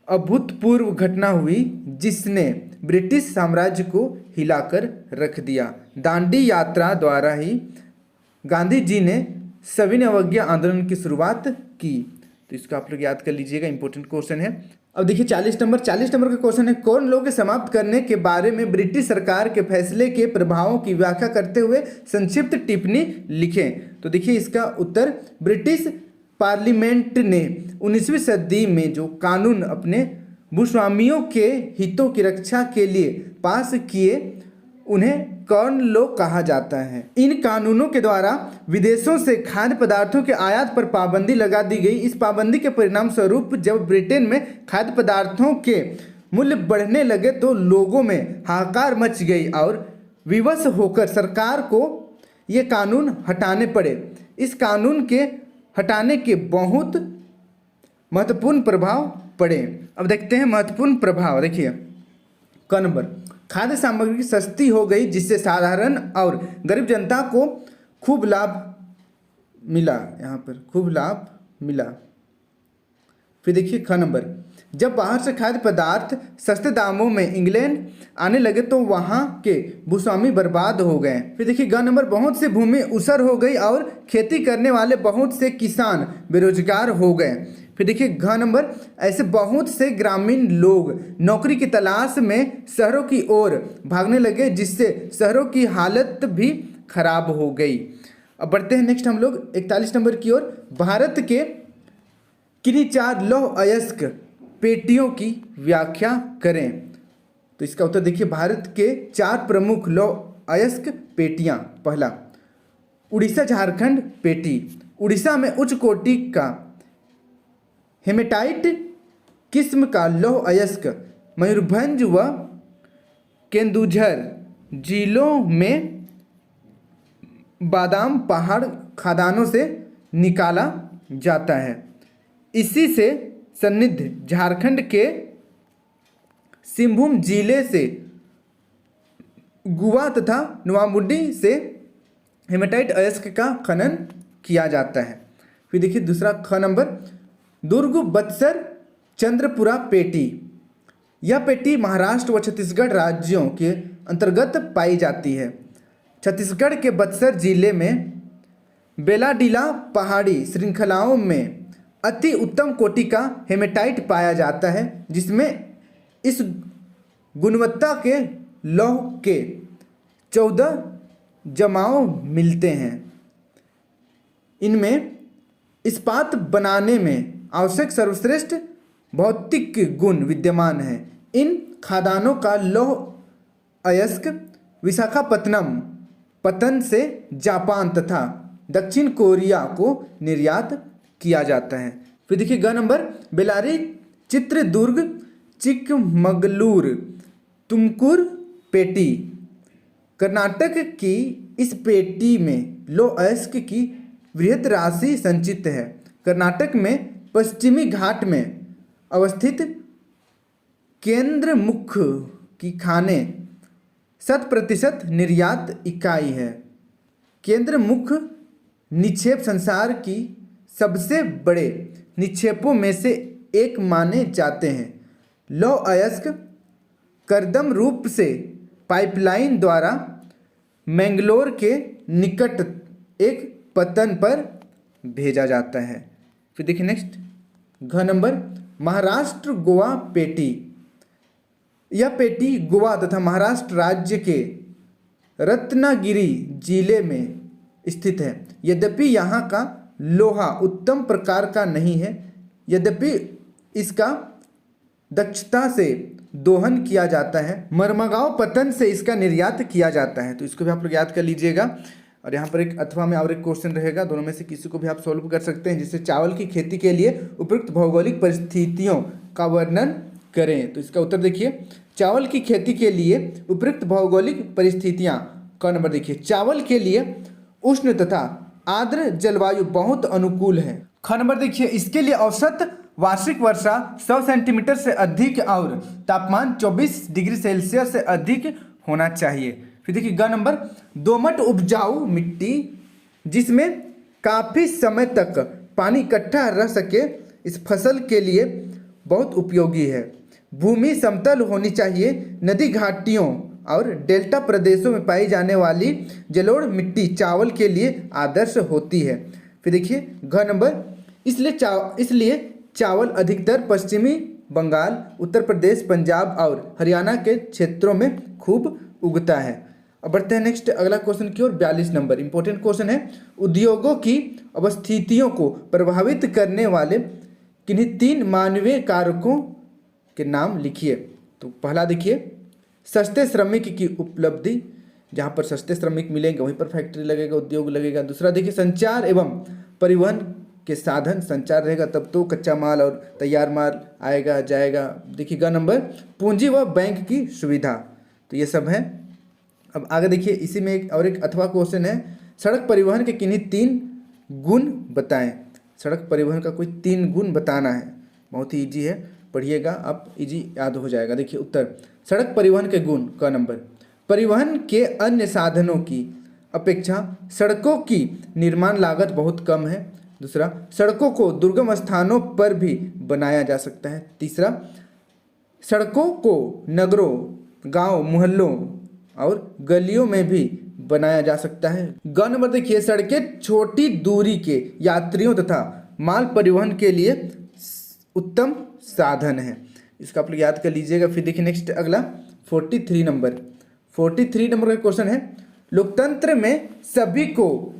अभूतपूर्व घटना हुई जिसने ब्रिटिश साम्राज्य को हिलाकर रख दिया। दांडी यात्रा द्वारा ही गांधी जी ने सविनय अवज्ञा आंदोलन की शुरुआत की। तो इसको आप लोग याद कर लीजिएगा, इंपॉर्टेंट क्वेश्चन है। अब देखिए 40 नंबर का क्वेश्चन है, कौन लोग समाप्त करने के बारे में ब्रिटिश सरकार के फैसले के प्रभावों की व्याख्या करते हुए संक्षिप्त टिप्पणी लिखें। तो देखिए इसका उत्तर, ब्रिटिश पार्लियामेंट ने 19वीं सदी में जो कानून अपने भूस्वामियों के हितों की रक्षा के लिए पास किए उन्हें कॉर्न लॉ कहा जाता है। इन कानूनों के द्वारा विदेशों से खाद्य पदार्थों के आयात पर पाबंदी लगा दी गई। इस पाबंदी के परिणाम स्वरूप जब ब्रिटेन में खाद्य पदार्थों के मूल्य बढ़ने लगे तो लोगों में हाहाकार मच गई और विवश होकर सरकार को ये कानून हटाने पड़े। इस कानून के हटाने के बहुत महत्वपूर्ण प्रभाव पड़े। अब देखते हैं महत्वपूर्ण प्रभाव। देखिए क नंबर, खाद्य सामग्री सस्ती हो गई जिससे साधारण और गरीब जनता को खूब लाभ मिला। यहाँ पर खूब लाभ मिला। फिर देखिए ख नंबर, जब बाहर से खाद्य पदार्थ सस्ते दामों में इंग्लैंड आने लगे तो वहाँ के भूस्वामी बर्बाद हो गए। फिर देखिए ग नंबर, बहुत से भूमि ऊसर हो गई और खेती करने वाले बहुत से किसान बेरोजगार हो गए। फिर देखिए घ नंबर, ऐसे बहुत से ग्रामीण लोग नौकरी की तलाश में शहरों की ओर भागने लगे जिससे शहरों की हालत भी खराब हो गई। अब बढ़ते हैं नेक्स्ट हम लोग 41 नंबर की ओर। भारत के किन्हीं 4 लौह अयस्क पेटियों की व्याख्या करें। तो इसका उत्तर देखिए, भारत के 4 प्रमुख लौह अयस्क पेटियां। पहला, उड़ीसा झारखंड पेटी। उड़ीसा में उच्च कोटि का हेमेटाइट किस्म का लौह अयस्क मयूरभंज व केंदुझर जिलों में बादाम पहाड़ खदानों से निकाला जाता है। इसी से सन्निध झारखंड के सिंहभूम जिले से गुवा तथा नवामुड्डी से हेमेटाइट अयस्क का खनन किया जाता है। फिर देखिए दूसरा ख नंबर, दुर्ग बत्सर चंद्रपुरा पेटी। यह पेटी महाराष्ट्र व छत्तीसगढ़ राज्यों के अंतर्गत पाई जाती है। छत्तीसगढ़ के बत्सर जिले में बेलाडीला पहाड़ी श्रृंखलाओं में अति उत्तम कोटि का हेमेटाइट पाया जाता है, जिसमें इस गुणवत्ता के लौह के 14 जमाव मिलते हैं। इनमें इस्पात बनाने में आवश्यक सर्वश्रेष्ठ भौतिक गुण विद्यमान है। इन खादानों का लौह अयस्क विशाखापत्तनम पत्तन से जापान तथा दक्षिण कोरिया को निर्यात किया जाता है। फिर देखिए ग नंबर, बेलारी, चित्रदुर्ग, चिकमगलूर, तुमकुर पेटी। कर्नाटक की इस पेटी में लौह अयस्क की वृहद राशि संचित है। कर्नाटक में पश्चिमी घाट में अवस्थित केंद्रमुख की खानें 100% निर्यात इकाई है। केंद्रमुख निक्षेप संसार की सबसे बड़े निक्षेपों में से एक माने जाते हैं। लौह अयस्क करदम रूप से पाइपलाइन द्वारा मैंगलोर के निकट एक पतन पर भेजा जाता है। फिर देखिए नेक्स्ट, घ नंबर, महाराष्ट्र गोवा पेटी। यह पेटी गोवा तथा महाराष्ट्र राज्य के रत्नागिरी जिले में स्थित है। यद्यपि यहाँ का लोहा उत्तम प्रकार का नहीं है, यद्यपि इसका दक्षता से दोहन किया जाता है। मरमगांव पतन से इसका निर्यात किया जाता है। तो इसको भी आप लोग याद कर लीजिएगा। और यहाँ पर एक अथवा में और एक क्वेश्चन रहेगा, दोनों में से किसी को भी आप सॉल्व कर सकते हैं, जिससे चावल की खेती के लिए उपयुक्त भौगोलिक परिस्थितियों का वर्णन करें। तो इसका उत्तर देखिए, चावल की खेती के लिए उपयुक्त भौगोलिक परिस्थितियाँ का नंबर देखिए, चावल के लिए उष्ण तथा आर्द्र जलवायु बहुत अनुकूल है। ख नंबर देखिए, इसके लिए औसत वार्षिक वर्षा 100 सेंटीमीटर से अधिक और तापमान 24 डिग्री सेल्सियस से अधिक होना चाहिए। फिर देखिए ग नंबर, दोमट उपजाऊ मिट्टी जिसमें काफ़ी समय तक पानी इकट्ठा रह सके इस फसल के लिए बहुत उपयोगी है। भूमि समतल होनी चाहिए। नदी घाटियों और डेल्टा प्रदेशों में पाई जाने वाली जलोढ़ मिट्टी चावल के लिए आदर्श होती है। फिर देखिए घ नंबर, इसलिए चावल अधिकतर पश्चिमी बंगाल, उत्तर प्रदेश, पंजाब और हरियाणा के क्षेत्रों में खूब उगता है। अब बढ़ते हैं नेक्स्ट अगला क्वेश्चन की ओर। 42 नंबर इंपॉर्टेंट क्वेश्चन है, उद्योगों की अवस्थितियों को प्रभावित करने वाले किन्हीं 3 मानवीय कारकों के नाम लिखिए। तो पहला देखिए, सस्ते श्रमिक की उपलब्धि, जहाँ पर सस्ते श्रमिक मिलेंगे वहीं पर फैक्ट्री लगेगा, उद्योग लगेगा। दूसरा देखिए, संचार एवं परिवहन के साधन, संचार रहेगा तब तो कच्चा माल और तैयार माल आएगा जाएगा। देखिए ग नंबर, पूंजी व बैंक की सुविधा। तो ये सब है। अब आगे देखिए, इसी में एक अथवा क्वेश्चन है, सड़क परिवहन के किन्हीं 3 गुण बताएं। सड़क परिवहन का कोई 3 गुण बताना है, बहुत ही ईजी है, पढ़िएगा आप, इजी याद हो जाएगा। देखिए उत्तर, सड़क परिवहन के गुण का नंबर, परिवहन के अन्य साधनों की अपेक्षा सड़कों की निर्माण लागत बहुत कम है। दूसरा, सड़कों को दुर्गम स्थानों पर भी बनाया जा सकता है। तीसरा, सड़कों को नगरों, गांव, मोहल्लों और गलियों में भी बनाया जा सकता है। ग नंबर देखिए, सड़कें छोटी दूरी के यात्रियों तथा माल परिवहन के लिए उत्तम साधन है। इसका आप लोग याद कर लीजिएगा। फिर देखिए नेक्स्ट अगला 43 नंबर का क्वेश्चन है, लोकतंत्र में सभी को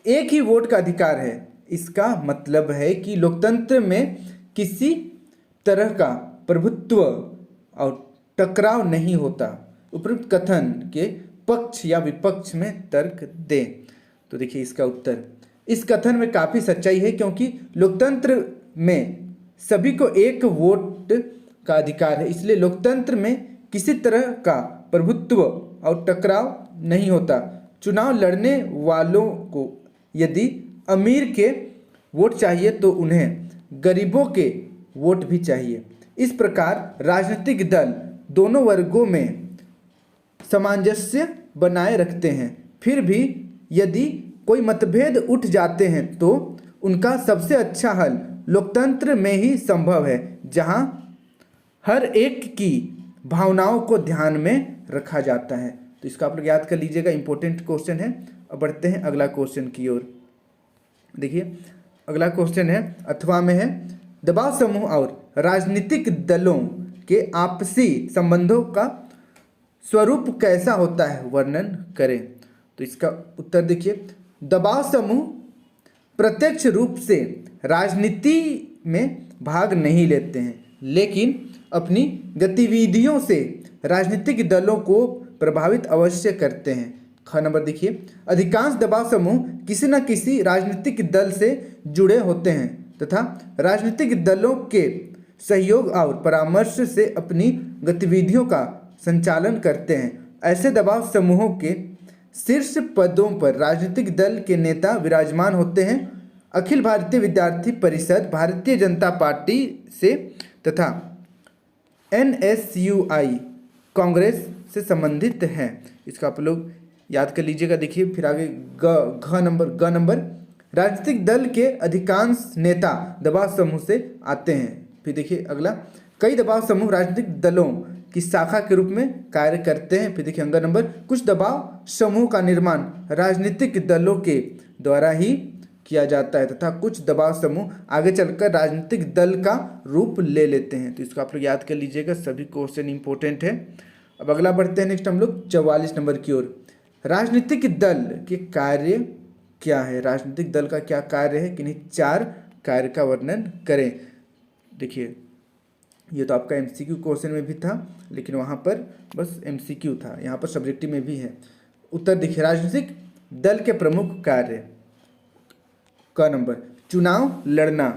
एक ही वोट का अधिकार है। इसका मतलब है कि लोकतंत्र में किसी तरह का प्रभुत्व और टकराव नहीं होता। उपयुक्त कथन के पक्ष या विपक्ष में तर्क दें। तो देखिए इसका उत्तर, इस कथन में काफ़ी सच्चाई है, क्योंकि लोकतंत्र में सभी को एक वोट का अधिकार है, इसलिए लोकतंत्र में किसी तरह का प्रभुत्व और टकराव नहीं होता। चुनाव लड़ने वालों को यदि अमीर के वोट चाहिए तो उन्हें गरीबों के वोट भी चाहिए। इस प्रकार राजनीतिक दल दोनों वर्गों में सामंजस्य बनाए रखते हैं। फिर भी यदि कोई मतभेद उठ जाते हैं तो उनका सबसे अच्छा हल लोकतंत्र में ही संभव है, जहां हर एक की भावनाओं को ध्यान में रखा जाता है। तो इसका आप लोग याद कर लीजिएगा, इंपॉर्टेंट क्वेश्चन है। अब बढ़ते हैं अगला क्वेश्चन की ओर। देखिए अगला क्वेश्चन है, अथवा में है, दबाव समूह और राजनीतिक दलों के आपसी संबंधों का स्वरूप कैसा होता है, वर्णन करें। तो इसका उत्तर देखिए, दबाव समूह प्रत्यक्ष रूप से राजनीति में भाग नहीं लेते हैं, लेकिन अपनी गतिविधियों से राजनीतिक दलों को प्रभावित अवश्य करते हैं। ख नंबर देखिए, अधिकांश दबाव समूह किसी न किसी राजनीतिक दल से जुड़े होते हैं तथा राजनीतिक दलों के सहयोग और परामर्श से अपनी गतिविधियों का संचालन करते हैं। ऐसे दबाव समूहों के शीर्ष पदों पर राजनीतिक दल के नेता विराजमान होते हैं। अखिल भारतीय विद्यार्थी परिषद भारतीय जनता पार्टी से तथा NSUI कांग्रेस से संबंधित हैं। इसका आप लोग याद कर लीजिएगा। देखिए फिर आगे ग नंबर राजनीतिक दल के अधिकांश नेता दबाव समूह से आते हैं। फिर देखिए अगला, कई दबाव समूह राजनीतिक दलों की शाखा के रूप में कार्य करते हैं। फिर देखिए अंग नंबर, कुछ दबाव समूह का निर्माण राजनीतिक दलों के द्वारा ही किया जाता है तथा कुछ दबाव समूह आगे चलकर राजनीतिक दल का रूप ले लेते हैं। तो इसको आप लोग याद कर लीजिएगा, सभी क्वेश्चन इंपॉर्टेंट है। अब अगला बढ़ते हैं नेक्स्ट हम लोग 44 नंबर की ओर। राजनीतिक दल के कार्य क्या है? राजनीतिक दल का क्या कार्य है? किन्हीं 4 कार्य का वर्णन करें। देखिए ये तो आपका MCQ क्वेश्चन में भी था, लेकिन वहाँ पर बस MCQ था, यहाँ पर सब्जेक्टिव में भी है। उत्तर देखिए, राजनीतिक दल के प्रमुख कार्य। क नंबर, चुनाव लड़ना।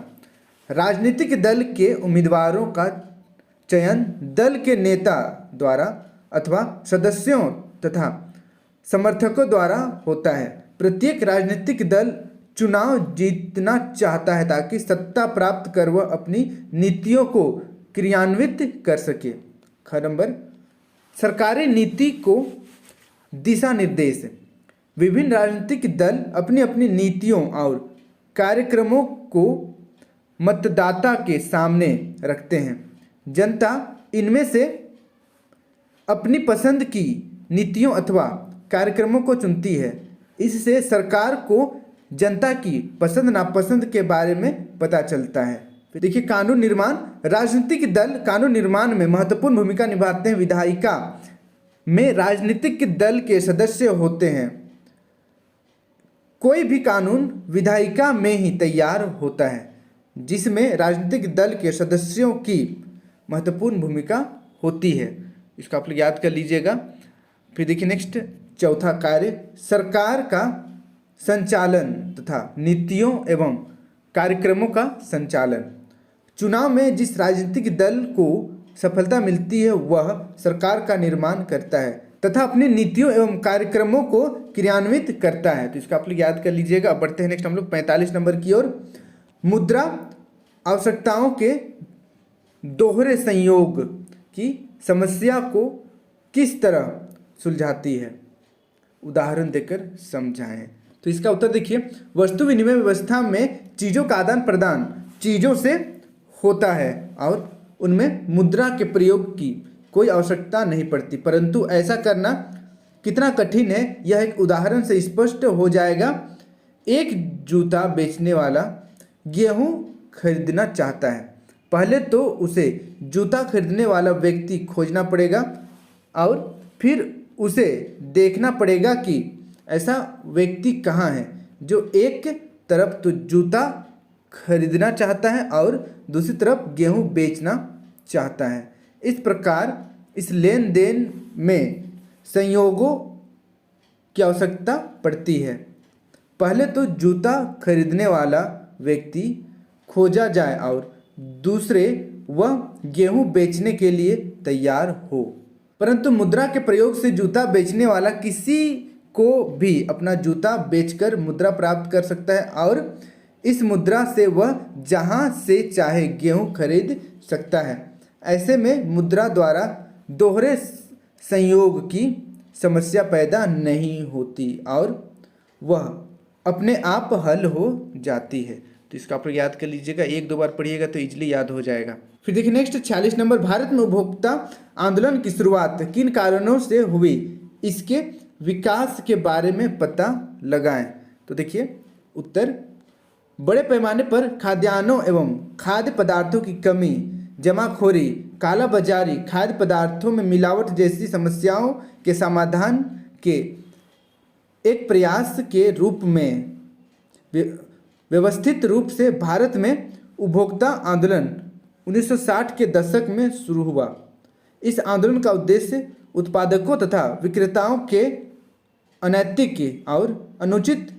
राजनीतिक दल के उम्मीदवारों का चयन दल के नेता द्वारा अथवा सदस्यों तथा समर्थकों द्वारा होता है। प्रत्येक राजनीतिक दल चुनाव जीतना चाहता है ताकि सत्ता प्राप्त कर वह अपनी नीतियों को क्रियान्वित कर सके। ख नंबर, सरकारी नीति को दिशा निर्देश। विभिन्न राजनीतिक दल अपनी अपनी नीतियों और कार्यक्रमों को मतदाता के सामने रखते हैं। जनता इनमें से अपनी पसंद की नीतियों अथवा कार्यक्रमों को चुनती है। इससे सरकार को जनता की पसंद नापसंद के बारे में पता चलता है। फिर देखिए कानून निर्माण। राजनीतिक दल कानून निर्माण में महत्वपूर्ण भूमिका निभाते हैं। विधायिका में राजनीतिक दल के सदस्य होते हैं। कोई भी कानून विधायिका में ही तैयार होता है, जिसमें राजनीतिक दल के सदस्यों की महत्वपूर्ण भूमिका होती है। इसको आप लोग याद कर लीजिएगा। फिर देखिए नेक्स्ट, चौथा कार्य, सरकार का संचालन तथा नीतियों एवं कार्यक्रमों का संचालन। चुनाव में जिस राजनीतिक दल को सफलता मिलती है वह सरकार का निर्माण करता है तथा अपनी नीतियों एवं कार्यक्रमों को क्रियान्वित करता है। तो इसका आप लोग याद कर लीजिएगा। बढ़ते हैं नेक्स्ट हम लोग 45 नंबर की ओर। मुद्रा आवश्यकताओं के दोहरे संयोग की समस्या को किस तरह सुलझाती है? उदाहरण देकर समझाएं। तो इसका उत्तर देखिए, वस्तु विनिमय व्यवस्था में चीज़ों का आदान प्रदान चीज़ों से होता है और उनमें मुद्रा के प्रयोग की कोई आवश्यकता नहीं पड़ती, परंतु ऐसा करना कितना कठिन है यह एक उदाहरण से स्पष्ट हो जाएगा। एक जूता बेचने वाला गेहूं खरीदना चाहता है। पहले तो उसे जूता खरीदने वाला व्यक्ति खोजना पड़ेगा और फिर उसे देखना पड़ेगा कि ऐसा व्यक्ति कहाँ है जो एक तरफ तो जूता खरीदना चाहता है और दूसरी तरफ गेहूं बेचना चाहता है। इस प्रकार इस लेन देन में संयोगों की आवश्यकता पड़ती है। पहले तो जूता खरीदने वाला व्यक्ति खोजा जाए और दूसरे वह गेहूं बेचने के लिए तैयार हो। परंतु मुद्रा के प्रयोग से जूता बेचने वाला किसी को भी अपना जूता बेचकर मुद्रा प्राप्त कर सकता है और इस मुद्रा से वह जहां से चाहे गेहूं खरीद सकता है। ऐसे में मुद्रा द्वारा दोहरे संयोग की समस्या पैदा नहीं होती और वह अपने आप हल हो जाती है। तो इसको आप लोग याद कर लीजिएगा, 1-2 बार पढ़िएगा तो इजीली याद हो जाएगा। फिर देखिए नेक्स्ट 46 नंबर, भारत में उपभोक्ता आंदोलन की शुरुआत किन कारणों से हुई, इसके विकास के बारे में पता लगाएं। तो देखिए उत्तर, बड़े पैमाने पर खाद्यान्नों एवं खाद्य पदार्थों की कमी, जमाखोरी, काला बाजारी, खाद्य पदार्थों में मिलावट जैसी समस्याओं के समाधान के एक प्रयास के रूप में व्यवस्थित रूप से भारत में उपभोक्ता आंदोलन 1960 के दशक में शुरू हुआ। इस आंदोलन का उद्देश्य उत्पादकों तथा विक्रेताओं के अनैतिक और अनुचित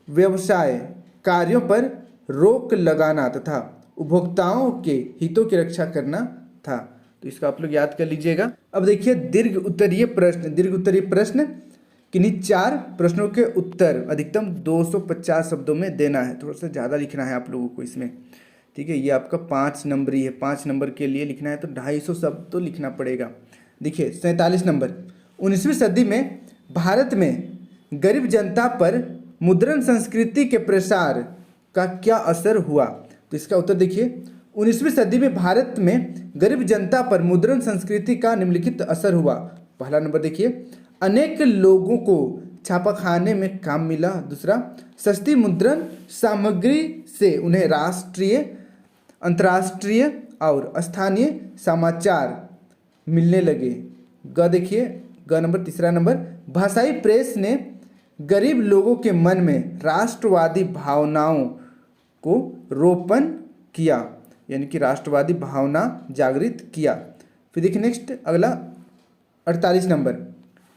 व्यवसाय कार्यों पर रोक लगाना तथा उपभोक्ताओं के हितों की रक्षा करना था। तो इसका आप लोग याद कर लीजिएगा। अब देखिए दीर्घ उत्तरीय प्रश्न किन्हीं 4 प्रश्नों के उत्तर अधिकतम 250 शब्दों में देना है। थोड़ा सा ज़्यादा लिखना है आप लोगों को इसमें, ठीक है। ये आपका 5 नंबरी है, 5 नंबर के लिए लिखना है तो 250 शब्द तो लिखना पड़ेगा। देखिए 47 नंबर, 19वीं सदी में भारत में गरीब जनता पर मुद्रण संस्कृति के प्रसार का क्या असर हुआ। तो इसका उत्तर देखिए 19वीं सदी में भारत में गरीब जनता पर मुद्रण संस्कृति का निम्नलिखित असर हुआ। पहला नंबर देखिए, अनेक लोगों को छापाखाने में काम मिला। दूसरा, सस्ती मुद्रण सामग्री से उन्हें राष्ट्रीय, अंतर्राष्ट्रीय और स्थानीय समाचार मिलने लगे। देखिए नंबर, तीसरा नंबर, भाषाई प्रेस ने गरीब लोगों के मन में राष्ट्रवादी भावनाओं को रोपण किया, यानी कि राष्ट्रवादी भावना जागृत किया। फिर देखिए नेक्स्ट अगला 48 नंबर,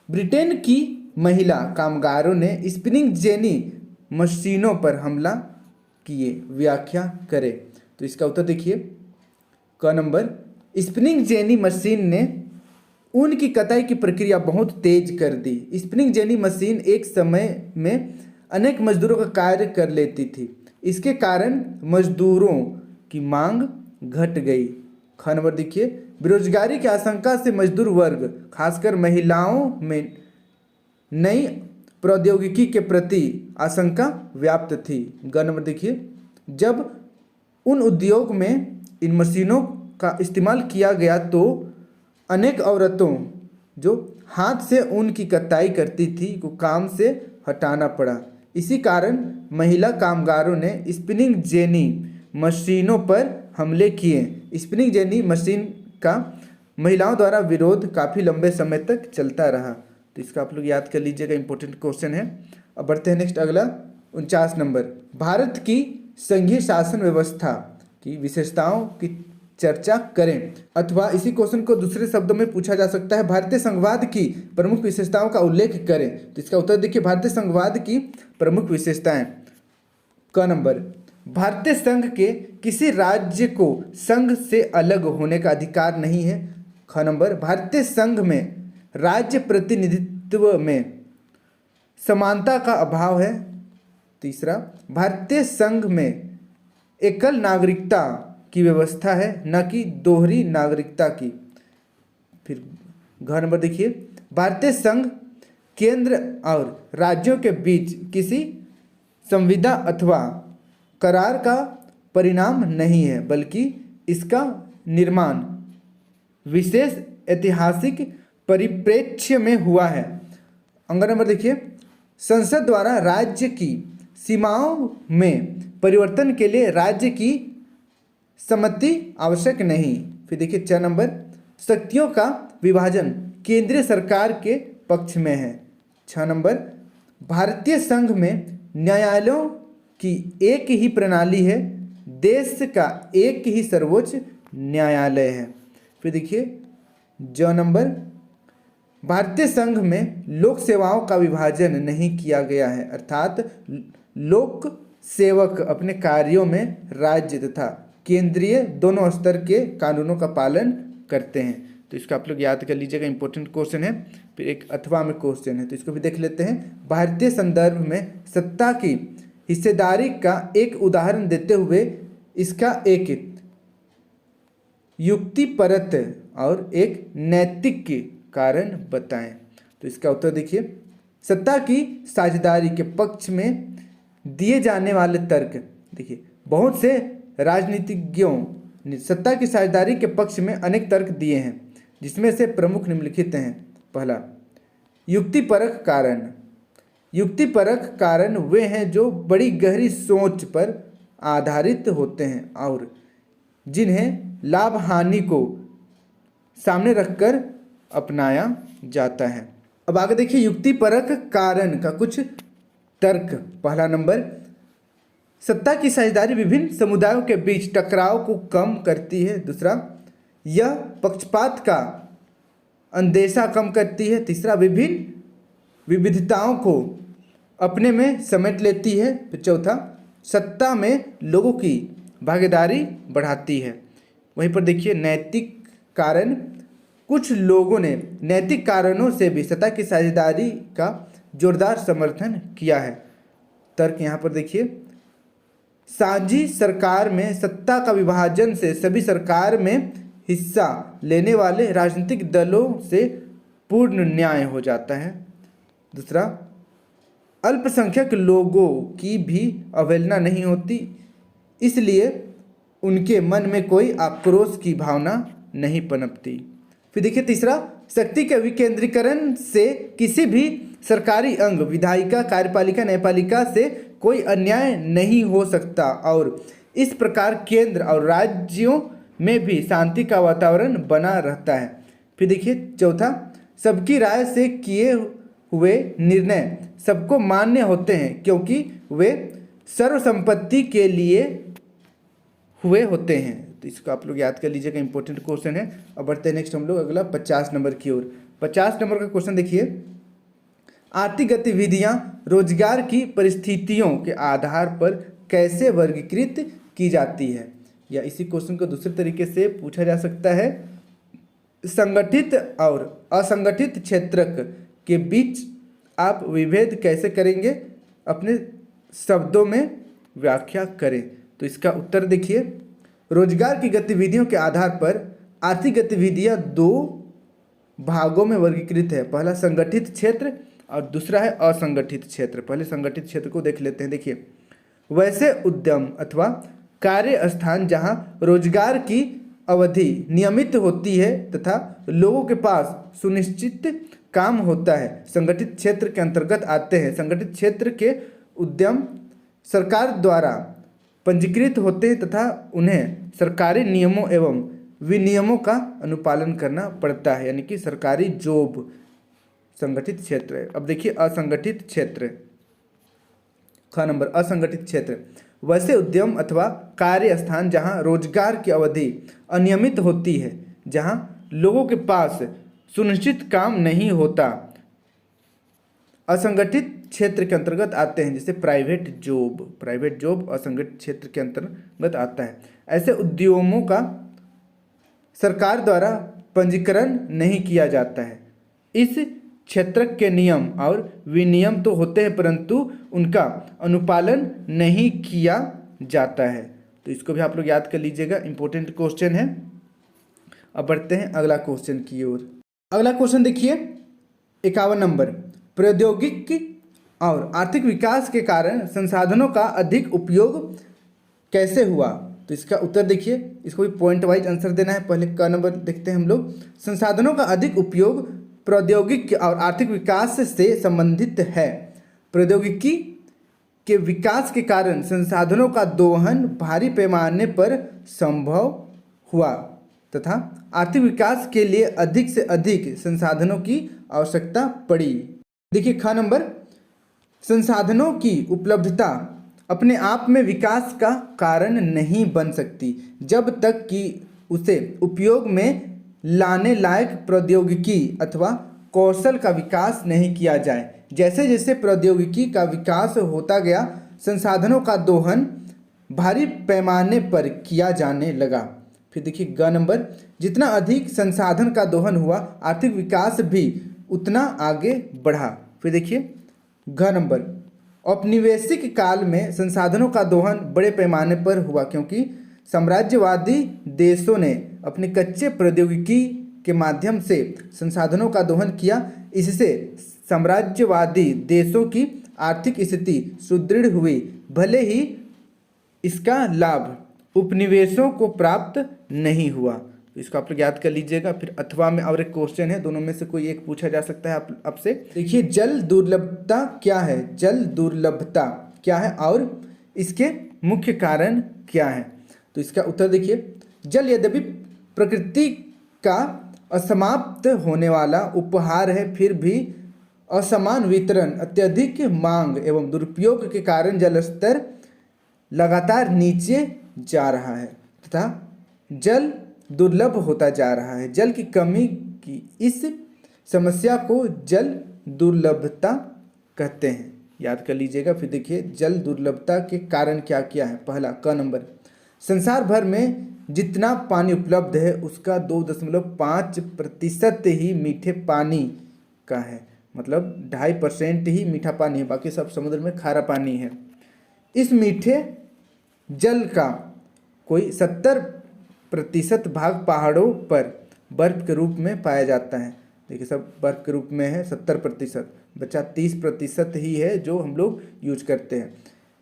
ब्रिटेन की महिला कामगारों ने स्पिनिंग जेनी मशीनों पर हमला किए, व्याख्या करें। तो इसका उत्तर देखिए क नंबर, स्पिनिंग जेनी मशीन ने ऊन की कताई की प्रक्रिया बहुत तेज कर दी। स्पिनिंग जेनी मशीन एक समय में अनेक मजदूरों का कार्य कर लेती थी, इसके कारण मजदूरों की मांग घट गई। ख नंबर देखिए, बेरोजगारी की आशंका से मजदूर वर्ग खासकर महिलाओं में नई प्रौद्योगिकी के प्रति आशंका व्याप्त थी। ग नंबर देखिए, जब उन उद्योग में इन मशीनों का इस्तेमाल किया गया तो अनेक औरतों जो हाथ से ऊन की कताई करती थी को काम से हटाना पड़ा। इसी कारण महिला कामगारों ने स्पिनिंग जेनी मशीनों पर हमले किए। स्पिनिंग जेनी मशीन का महिलाओं द्वारा विरोध काफ़ी लंबे समय तक चलता रहा। तो इसका आप लोग याद कर लीजिएगा, इंपॉर्टेंट क्वेश्चन है। अब बढ़ते हैं नेक्स्ट अगला 49 नंबर, भारत की संघीय शासन व्यवस्था की विशेषताओं की चर्चा करें। अथवा इसी क्वेश्चन को दूसरे शब्दों में पूछा जा सकता है, भारतीय संघवाद की प्रमुख विशेषताओं का उल्लेख करें। तो इसका उत्तर देखिए, भारतीय संघवाद की प्रमुख विशेषताएं। क नंबर, भारतीय संघ के किसी राज्य को संघ से अलग होने का अधिकार नहीं है। ख नंबर, भारतीय संघ में राज्य प्रतिनिधित्व में समानता का अभाव है। तीसरा, भारतीय संघ में एकल नागरिकता की व्यवस्था है, न कि दोहरी नागरिकता की। फिर घ नंबर देखिए, भारतीय संघ केंद्र और राज्यों के बीच किसी संविदा अथवा करार का परिणाम नहीं है, बल्कि इसका निर्माण विशेष ऐतिहासिक परिप्रेक्ष्य में हुआ है। अंग नंबर देखिए, संसद द्वारा राज्य की सीमाओं में परिवर्तन के लिए राज्य की सम्मति आवश्यक नहीं। फिर देखिए 4 नंबर, शक्तियों का विभाजन केंद्रीय सरकार के पक्ष में है। 6 नंबर, भारतीय संघ में न्यायालयों की एक ही प्रणाली है, देश का एक ही सर्वोच्च न्यायालय है। फिर देखिए ज नंबर, भारतीय संघ में लोक सेवाओं का विभाजन नहीं किया गया है, अर्थात लोक सेवक अपने कार्यों में राज्य तथा केंद्रीय दोनों स्तर के कानूनों का पालन करते हैं। तो इसको आप लोग याद कर लीजिएगा, इंपॉर्टेंट क्वेश्चन है। फिर एक अथवा में क्वेश्चन है, तो इसको भी देख लेते हैं। भारतीय संदर्भ में सत्ता की हिस्सेदारी का एक उदाहरण देते हुए इसका एक युक्तिपरक और एक नैतिक कारण बताएं। तो इसका उत्तर देखिए, सत्ता की साझेदारी के पक्ष में दिए जाने वाले तर्क। देखिए बहुत से राजनीतिज्ञों ने सत्ता की साझेदारी के पक्ष में अनेक तर्क दिए हैं, जिसमें से प्रमुख निम्नलिखित हैं। पहला, युक्तिपरक कारण। युक्तिपरक कारण वे हैं जो बड़ी गहरी सोच पर आधारित होते हैं और जिन्हें लाभ हानि को सामने रखकर अपनाया जाता है। अब आगे देखिए, युक्तिपरक कारण का कुछ तर्क। पहला नंबर, सत्ता की साझेदारी विभिन्न समुदायों के बीच टकराव को कम करती है। दूसरा, यह पक्षपात का अंदेशा कम करती है। तीसरा, विभिन्न विविधताओं को अपने में समेट लेती है। फिर चौथा, सत्ता में लोगों की भागीदारी बढ़ाती है। वहीं पर देखिए नैतिक कारण, कुछ लोगों ने नैतिक कारणों से भी सत्ता की साझेदारी का जोरदार समर्थन किया है। तर्क यहाँ पर देखिए, साझी सरकार में सत्ता का विभाजन से सभी सरकार में हिस्सा लेने वाले राजनीतिक दलों से पूर्ण न्याय हो जाता है। दूसरा, अल्पसंख्यक लोगों की भी अवहेलना नहीं होती, इसलिए उनके मन में कोई आक्रोश की भावना नहीं पनपती। फिर देखिए तीसरा, शक्ति के विकेंद्रीकरण से किसी भी सरकारी अंग, विधायिका, कार्यपालिका, न्यायपालिका से कोई अन्याय नहीं हो सकता और इस प्रकार केंद्र और राज्यों में भी शांति का वातावरण बना रहता है। फिर देखिए चौथा, सबकी राय से किए हुए निर्णय सबको मान्य होते हैं क्योंकि वे सर्वसम्पत्ति के लिए हुए होते हैं। तो इसको आप लोग याद कर लीजिएगा, इंपॉर्टेंट क्वेश्चन है। अब बढ़ते हैं नेक्स्ट हम लोग अगला 50 नंबर की ओर। 50 नंबर का क्वेश्चन देखिए, आर्थिक गतिविधियां रोजगार की परिस्थितियों के आधार पर कैसे वर्गीकृत की जाती है, या इसी क्वेश्चन को दूसरे तरीके से पूछा जा सकता है, संगठित और असंगठित क्षेत्र के बीच आप विभेद कैसे करेंगे, अपने शब्दों में व्याख्या करें। तो इसका उत्तर देखिए, रोजगार की गतिविधियों के आधार पर आर्थिक गतिविधियां दो भागों में वर्गीकृत है। पहला संगठित क्षेत्र और दूसरा है असंगठित क्षेत्र। पहले संगठित क्षेत्र को देख लेते हैं। देखिए, वैसे उद्यम अथवा कार्य स्थान जहां रोजगार की अवधि नियमित होती है तथा लोगों के पास सुनिश्चित काम होता है, संगठित क्षेत्र के अंतर्गत आते हैं। संगठित क्षेत्र के उद्यम सरकार द्वारा पंजीकृत होते हैं तथा उन्हें सरकारी नियमों एवं विनियमों का अनुपालन करना पड़ता है, यानी कि सरकारी जॉब संगठित क्षेत्र है। अब देखिए असंगठित क्षेत्र, ख नंबर, असंगठित क्षेत्र वैसे उद्यम अथवा कार्य स्थान जहां रोजगार की अवधि अनियमित होती है, जहां लोगों के पास सुनिश्चित काम नहीं होता, असंगठित क्षेत्र के अंतर्गत आते हैं। जैसे प्राइवेट जॉब असंगठित क्षेत्र के अंतर्गत आता है। ऐसे उद्यमों का सरकार द्वारा पंजीकरण नहीं किया जाता है। इस क्षेत्र के नियम और विनियम तो होते हैं परंतु उनका अनुपालन नहीं किया जाता है। तो इसको भी आप लोग याद कर लीजिएगा, इंपॉर्टेंट क्वेश्चन है। अब बढ़ते हैं अगला क्वेश्चन की ओर। अगला क्वेश्चन देखिए 51 नंबर, प्रौद्योगिकी और आर्थिक विकास के कारण संसाधनों का अधिक उपयोग कैसे हुआ। तो इसका उत्तर देखिए, इसको भी पॉइंट वाइज आंसर देना है। पहले का नंबर देखते हैं हम लोग। संसाधनों का अधिक उपयोग प्रौद्योगिकी और आर्थिक विकास से संबंधित है। प्रौद्योगिकी के विकास के कारण संसाधनों का दोहन भारी पैमाने पर संभव हुआ तथा आर्थिक विकास के लिए अधिक से अधिक संसाधनों की आवश्यकता पड़ी। देखिए ख नंबर, संसाधनों की उपलब्धता अपने आप में विकास का कारण नहीं बन सकती जब तक कि उसे उपयोग में लाने लायक प्रौद्योगिकी अथवा कौशल का विकास नहीं किया जाए। जैसे जैसे प्रौद्योगिकी का विकास होता गया, संसाधनों का दोहन भारी पैमाने पर किया जाने लगा। फिर देखिए ग नंबर, जितना अधिक संसाधन का दोहन हुआ, आर्थिक विकास भी उतना आगे बढ़ा। फिर देखिए घ नंबर, औपनिवेशिक काल में संसाधनों का दोहन बड़े पैमाने पर हुआ क्योंकि साम्राज्यवादी देशों ने अपने कच्चे प्रौद्योगिकी के माध्यम से संसाधनों का दोहन किया। इससे साम्राज्यवादी देशों की आर्थिक स्थिति सुदृढ़ हुई, भले ही इसका लाभ उपनिवेशों को प्राप्त नहीं हुआ। तो इसको आप लोग याद कर लीजिएगा। फिर अथवा में और एक क्वेश्चन है, दोनों में से कोई एक पूछा जा सकता है आपसे। देखिए जल दुर्लभता क्या है, जल दुर्लभता क्या है और इसके मुख्य कारण क्या है। तो इसका उत्तर देखिए, जल यद्यपि प्रकृति का असमाप्त होने वाला उपहार है, फिर भी असमान वितरण, अत्यधिक मांग एवं दुरुपयोग के कारण जल स्तर लगातार नीचे जा रहा है तथा जल दुर्लभ होता जा रहा है। जल की कमी की इस समस्या को जल दुर्लभता कहते हैं। याद कर लीजिएगा। फिर देखिए जल दुर्लभता के कारण क्या क्या है। पहला क नंबर, संसार भर में जितना पानी उपलब्ध है उसका 2.5% ही मीठे पानी का है, मतलब 2.5% ही मीठा पानी है, बाकी सब समुद्र में खारा पानी है। इस मीठे जल का कोई 70% भाग पहाड़ों पर बर्फ के रूप में पाया जाता है। देखिए सब बर्फ के रूप में है 70%, बचा 30% ही है जो हम लोग यूज करते हैं।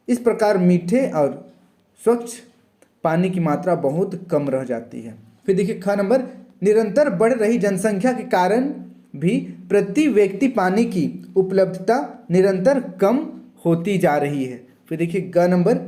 इस प्रकार मीठे और स्वच्छ पानी की मात्रा बहुत कम रह जाती है। फिर देखिए ख नंबर, निरंतर बढ़ रही जनसंख्या के कारण भी प्रति व्यक्ति पानी की उपलब्धता निरंतर कम होती जा रही है। फिर देखिए ग नंबर,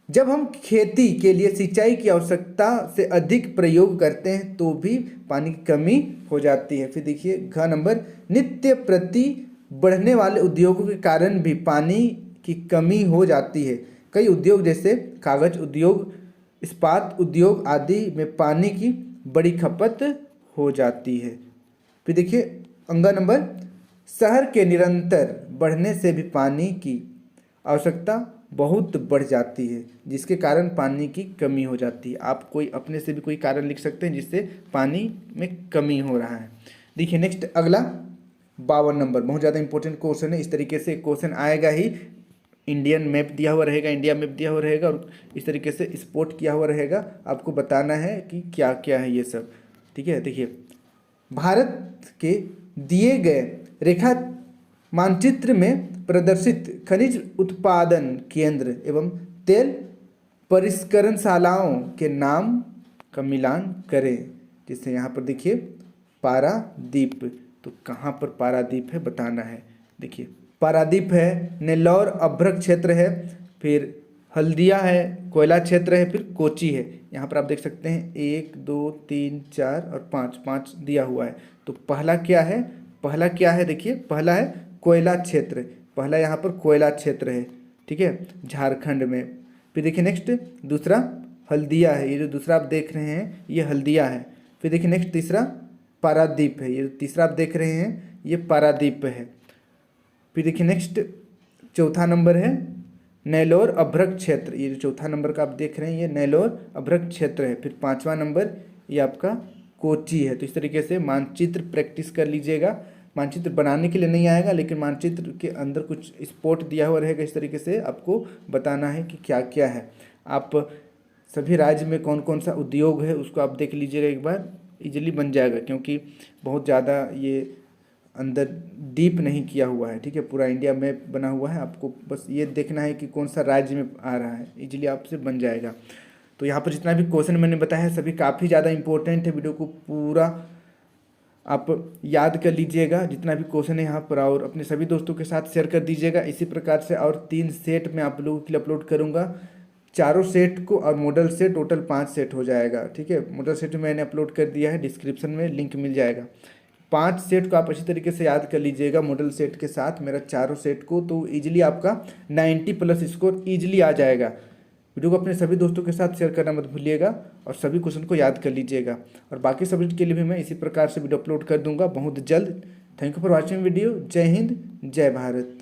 जब हम खेती के लिए सिंचाई की आवश्यकता से अधिक प्रयोग करते हैं तो भी पानी की कमी हो जाती है। फिर देखिए घ नंबर, नित्य प्रति बढ़ने वाले उद्योगों के कारण भी पानी की कमी हो जाती है। कई उद्योग जैसे कागज उद्योग, इस्पात उद्योग आदि में पानी की बड़ी खपत हो जाती है। फिर देखिए अंग नंबर, शहर के निरंतर बढ़ने से भी पानी की आवश्यकता बहुत बढ़ जाती है, जिसके कारण पानी की कमी हो जाती है। आप कोई अपने से भी कोई कारण लिख सकते हैं जिससे पानी में कमी हो रहा है। देखिए नेक्स्ट अगला 52 नंबर, बहुत ज़्यादा इंपॉर्टेंट क्वेश्चन है। इस तरीके से क्वेश्चन आएगा ही, इंडियन मैप दिया हुआ रहेगा, इंडिया मैप दिया हुआ रहेगा और इस तरीके से स्पॉट किया हुआ रहेगा। आपको बताना है कि क्या क्या है ये सब, ठीक है। देखिए भारत के दिए गए रेखा मानचित्र में प्रदर्शित खनिज उत्पादन केंद्र एवं तेल परिष्करणशालाओं के नाम का मिलान करें। जैसे यहाँ पर देखिए पारादीप, तो कहाँ पर पारादीप है बताना है। देखिए पारादीप है, नेल्लौर अभ्रक क्षेत्र है, फिर हल्दिया है, कोयला क्षेत्र है, फिर कोची है। यहाँ पर आप देख सकते हैं 1 2 3 4 और 5 दिया हुआ है। तो पहला क्या है, पहला क्या है देखिए, पहला है कोयला क्षेत्र, पहला यहाँ पर कोयला क्षेत्र है, ठीक है, झारखंड में। फिर देखिए नेक्स्ट दूसरा हल्दिया है, ये जो दूसरा आप देख रहे हैं ये हल्दिया है। फिर देखिए नेक्स्ट तीसरा पारादीप है, ये जो तीसरा आप देख रहे हैं ये पारादीप है। फिर देखिए नेक्स्ट चौथा नंबर है नेल्लौर अभ्रक क्षेत्र, ये जो चौथा नंबर का आप देख रहे हैं ये नेल्लौर अभ्रक क्षेत्र है। फिर पांचवा नंबर ये आपका कोची है। तो इस तरीके से मानचित्र प्रैक्टिस कर लीजिएगा। मानचित्र बनाने के लिए नहीं आएगा, लेकिन मानचित्र के अंदर कुछ स्पॉट दिया हुआ रहेगा, इस तरीके से आपको बताना है कि क्या क्या है। आप सभी राज्य में कौन कौन सा उद्योग है उसको आप देख लीजिएगा एक बार, इजीली बन जाएगा, क्योंकि बहुत ज़्यादा ये अंदर डीप नहीं किया हुआ है, ठीक है। पूरा इंडिया मैप बना हुआ है, आपको बस ये देखना है कि कौन सा राज्य में आ रहा है, इजीली आपसे बन जाएगा। तो यहाँ पर जितना भी क्वेश्चन मैंने बताया है सभी काफ़ी ज़्यादा इंपॉर्टेंट है। वीडियो को पूरा आप याद कर लीजिएगा जितना भी क्वेश्चन है यहाँ पर, और अपने सभी दोस्तों के साथ शेयर कर दीजिएगा। इसी प्रकार से और 3 सेट में आप लोगों के लिए अपलोड करूँगा, चारों सेट को, और मॉडल सेट टोटल 5 सेट हो जाएगा, ठीक है। मॉडल सेट मैंने अपलोड कर दिया है, डिस्क्रिप्शन में लिंक मिल जाएगा। 5 सेट को आप अच्छी तरीके से याद कर लीजिएगा मॉडल सेट के साथ मेरा चारों सेट को, तो ईजिली आपका 90+ स्कोर ईजिली आ जाएगा। वीडियो को अपने सभी दोस्तों के साथ शेयर करना मत भूलिएगा और सभी क्वेश्चन को याद कर लीजिएगा। और बाकी सब्जेक्ट के लिए भी मैं इसी प्रकार से वीडियो अपलोड कर दूंगा बहुत जल्द। Thank you for watching video. जय हिंद, जय भारत।